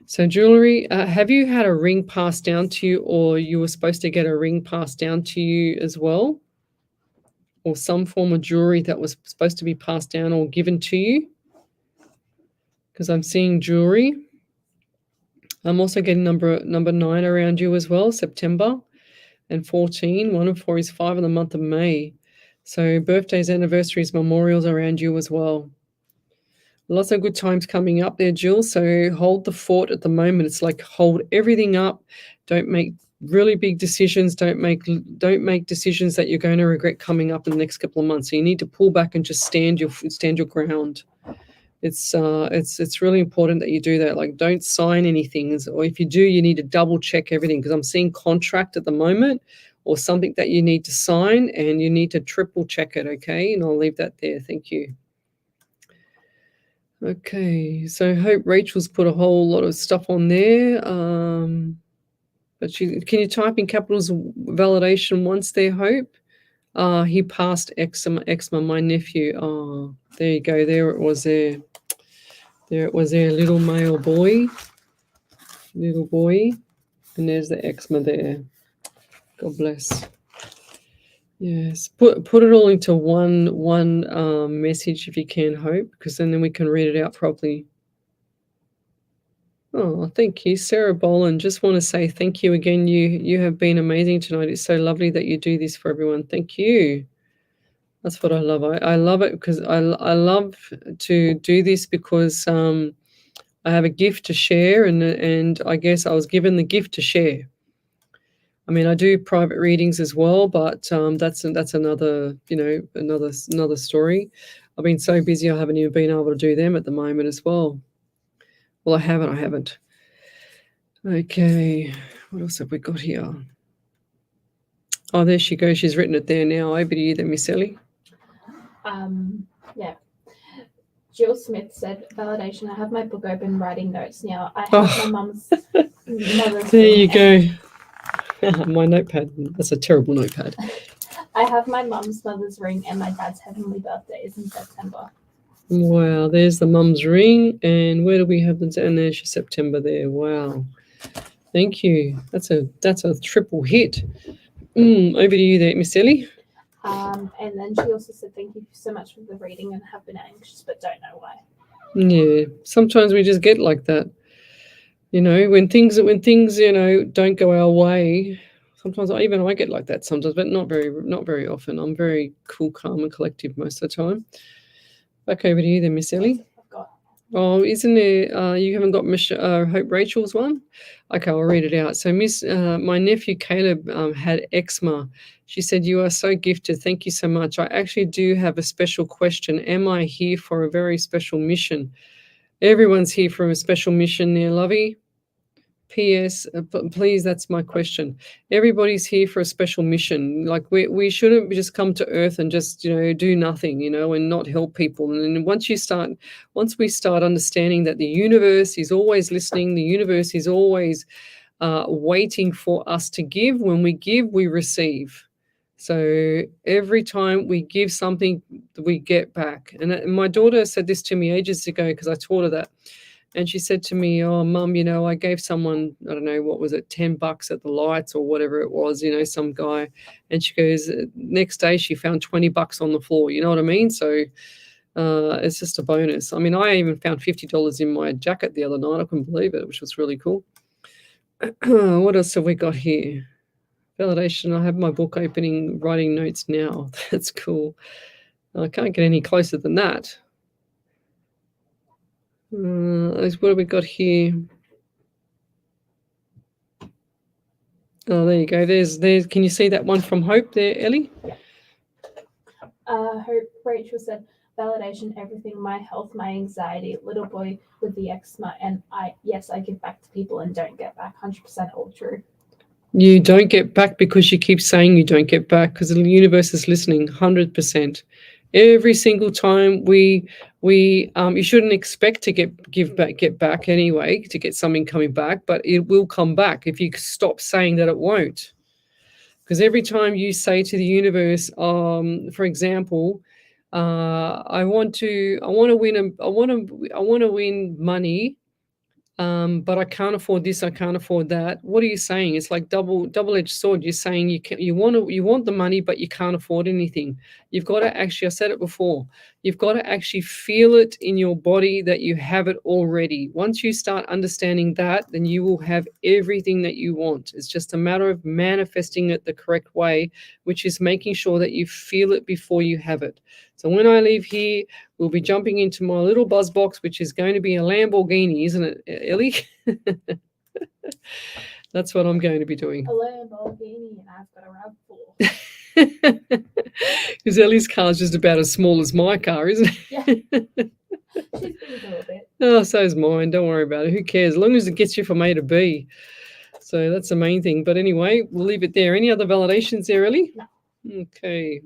[SPEAKER 2] So jewelry, have you had a ring passed down to you, or you were supposed to get a ring passed down to you as well? Or some form of jewelry that was supposed to be passed down or given to you? Because I'm seeing jewelry. I'm also getting number 9 around you as well, September, and 14. 1 and 4 is 5 in the month of May. So birthdays, anniversaries, memorials around you as well. Lots of good times coming up there, Jill. So hold the fort at the moment. It's like hold everything up. Don't make really big decisions. Don't make decisions that you're going to regret coming up in the next couple of months. So you need to pull back and just stand your ground. It's really important that you do that. Like, don't sign anything, or if you do, you need to double check everything, because I'm seeing contract at the moment or something that you need to sign, and you need to triple check it. Okay, and I'll leave that there. Thank you. Okay, so Hope Rachel's put a whole lot of stuff on there. But can you type in capitals validation once there, Hope? He passed eczema, my nephew. Oh, there you go. There it was there. There it was there, little male boy. Little boy. And there's the eczema there. God bless. Yes, put it all into one message if you can, Hope, because then we can read it out properly. Oh, thank you, Sarah Boland. Just want to say thank you again. You have been amazing tonight. It's so lovely that you do this for everyone. Thank you. That's what I love. I love it because I love to do this because I have a gift to share, and I guess I was given the gift to share. I mean, I do private readings as well, but that's another, another story. I've been so busy, I haven't even been able to do them at the moment as well. Well, I haven't. Okay, what else have we got here? Oh, there she goes. She's written it there now. Over to you then, Miss Ellie.
[SPEAKER 4] Yeah. Jill Smith said, validation. I have my book open writing notes now. I have my mum's mother's
[SPEAKER 2] There you go. My notepad. That's a terrible notepad.
[SPEAKER 4] I have my mum's mother's ring and my dad's heavenly birthday is in September.
[SPEAKER 2] Wow, there's the mum's ring, and where do we have the? And there's your September there. Wow, thank you. That's a triple hit. Over to you there, Miss Ellie.
[SPEAKER 4] And then she also said, thank you so much for the reading and have been anxious, but don't know why.
[SPEAKER 2] Yeah, sometimes we just get like that. When things don't go our way, sometimes I get like that sometimes, but not very often. I'm very cool, calm, and collective most of the time. Back over to you then, Miss Ellie. Oh, isn't there? You haven't got Hope Rachel's one? Okay, I'll read it out. So, my nephew Caleb had eczema. She said, "You are so gifted. Thank you so much. I actually do have a special question. Am I here for a very special mission?" Everyone's here for a special mission there, Lovey. P.S. Please, that's my question. Everybody's here for a special mission. Like we shouldn't just come to Earth and just do nothing, and not help people. And once we start understanding that the universe is always listening, the universe is always waiting for us to give. When we give, we receive. So every time we give something, we get back. And my daughter said this to me ages ago because I taught her that. And she said to me, "Oh, Mum, I gave someone, I don't know, what was it, $10 at the lights or whatever it was, some guy." And she goes, next day she found $20 on the floor. You know what I mean? So it's just a bonus. I mean, I even found $50 in my jacket the other night. I couldn't believe it, which was really cool. What else have we got here? Validation. I have my book opening, writing notes now. That's cool. I can't get any closer than that. What have we got here? Oh, there you go. There's. Can you see that one from Hope there, Ellie?
[SPEAKER 4] Hope Rachel said, validation, everything, my health, my anxiety, little boy with the eczema, and I give back to people and don't get back. 100% all true.
[SPEAKER 2] You don't get back because you keep saying you don't get back, because the universe is listening. 100%. Every single time you shouldn't expect to get back anyway, to get something coming back, but it will come back if you stop saying that it won't. Because every time you say to the universe, for example, I want to win money, but I can't afford this, I can't afford that. What are you saying? It's like double-edged sword. You're saying you want the money, but you can't afford anything. You've got to actually, I said it before, you've got to actually feel it in your body that you have it already. Once you start understanding that, then you will have everything that you want. It's just a matter of manifesting it the correct way, which is making sure that you feel it before you have it. So when I leave here, we'll be jumping into my little buzz box, which is going to be a Lamborghini, isn't it, Ellie? That's what I'm going to be doing.
[SPEAKER 4] A Lamborghini, and I've got a RAV4.
[SPEAKER 2] Because Ellie's car is just about as small as my car, isn't it?
[SPEAKER 4] Yeah. She's big a little bit.
[SPEAKER 2] Oh, so is mine. Don't worry about it. Who cares? As long as it gets you from A to B. So that's the main thing. But anyway, we'll leave it there. Any other validations there, Ellie?
[SPEAKER 4] No.
[SPEAKER 2] Okay.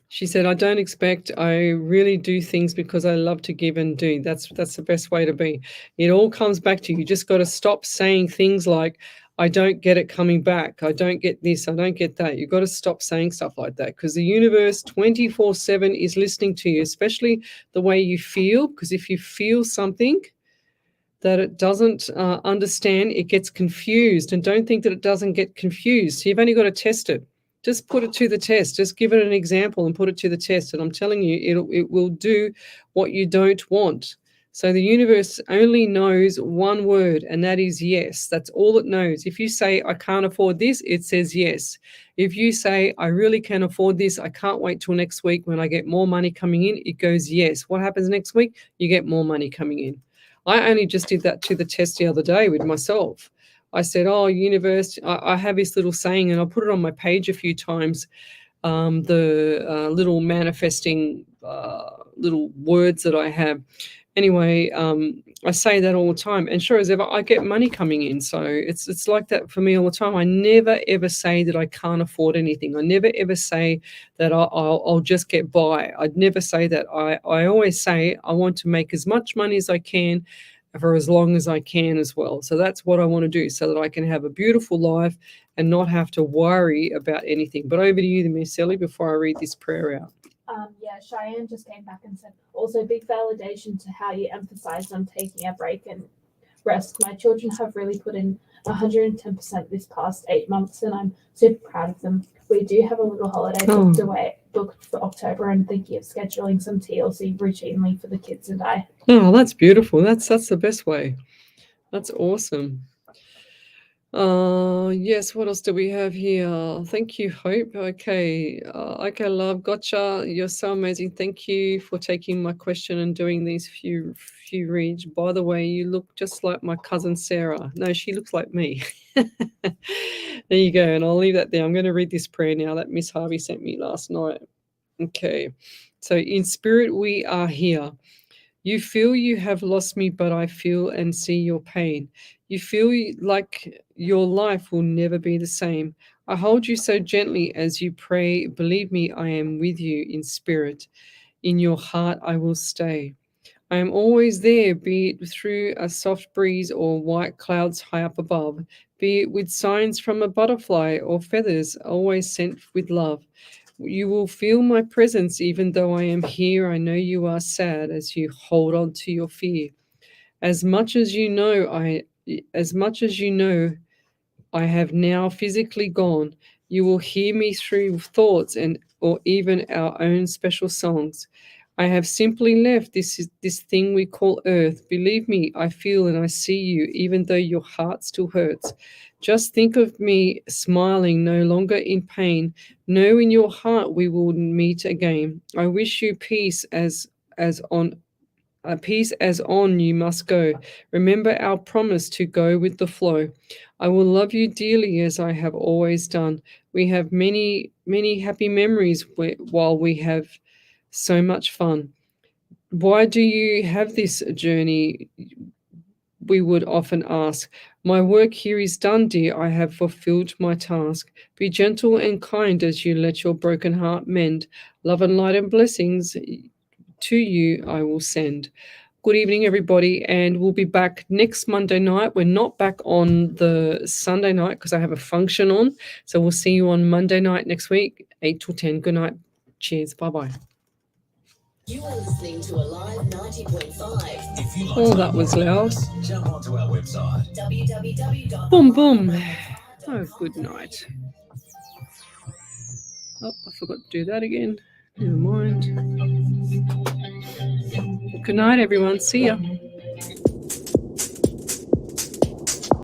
[SPEAKER 2] She said, I don't expect, I really do things because I love to give and do. That's the best way to be. It all comes back to you. You just got to stop saying things like, I don't get it coming back. I don't get this. I don't get that. You've got to stop saying stuff like that, because the universe 24/7 is listening to you, especially the way you feel. Because if you feel something that it doesn't understand, it gets confused. And don't think that it doesn't get confused. So you've only got to test it. Just put it to the test. Just give it an example and put it to the test. And I'm telling you, it will do what you don't want. So the universe only knows one word, and that is yes. That's all it knows. If you say, I can't afford this, it says yes. If you say, I really can afford this, I can't wait till next week when I get more money coming in, it goes yes. What happens next week? You get more money coming in. I only just did that to the test the other day with myself. I said, oh, universe, I have this little saying, and I'll put it on my page a few times, the little manifesting little words that I have. Anyway, I say that all the time, and sure as ever, I get money coming in. So it's like that for me all the time. I never, ever say that I can't afford anything. I never, ever say that I'll just get by. I'd never say that. I always say I want to make as much money as I can for as long as I can as well. So that's what I want to do, so that I can have a beautiful life and not have to worry about anything. But over to you, Miss Ellie, before I read this prayer out.
[SPEAKER 4] Cheyenne just came back and said, also big validation to how you emphasized on taking a break and rest. My children have really put in 110% this past 8 months, and I'm super proud of them. We do have a little holiday booked for October, and thinking of scheduling some TLC routinely for the kids and I.
[SPEAKER 2] Oh, that's beautiful. That's the best way. That's awesome. Yes, what else do we have here? Thank you, Hope. Okay, love, gotcha. You're so amazing. Thank you for taking my question and doing these few reads. By the way, you look just like my cousin Sarah. No, she looks like me. There you go, and I'll leave that there. I'm going to read this prayer now that Miss Harvey sent me last night. Okay, so in spirit we are here. You feel you have lost me, but I feel and see your pain. You feel like your life will never be the same. I hold you so gently as you pray. Believe me, I am with you in spirit. In your heart I will stay. I am always there, be it through a soft breeze or white clouds high up above, be it with signs from a butterfly or feathers always sent with love. You will feel my presence even though I am here. I know you are sad as you hold on to your fear. As much as you know, I have now physically gone. You will hear me through thoughts or even our own special songs. I have simply left this thing we call Earth. Believe me, I feel and I see you, even though your heart still hurts. Just think of me smiling, no longer in pain. Know in your heart we will meet again. I wish you peace as on you must go. Remember our promise to go with the flow. I will love you dearly as I have always done. We have many, many happy memories while we have so much fun. Why do you have this journey? We would often ask. My work here is done, dear. I have fulfilled my task. Be gentle and kind as you let your broken heart mend. Love and light and blessings to you I will send. Good evening, everybody, and we'll be back next Monday night. We're not back on the Sunday night because I have a function on. So we'll see you on Monday night next week, 8 till 10. Good night. Cheers. Bye-bye.
[SPEAKER 9] You are listening to Alive 90.5.
[SPEAKER 1] If you like
[SPEAKER 2] Oh,
[SPEAKER 1] to
[SPEAKER 2] that was
[SPEAKER 1] learn more
[SPEAKER 2] loud.
[SPEAKER 1] about us, jump onto our website.
[SPEAKER 2] Boom, boom. Oh, good night. Oh, I forgot to do that again. Never mind. Good night, everyone. See ya.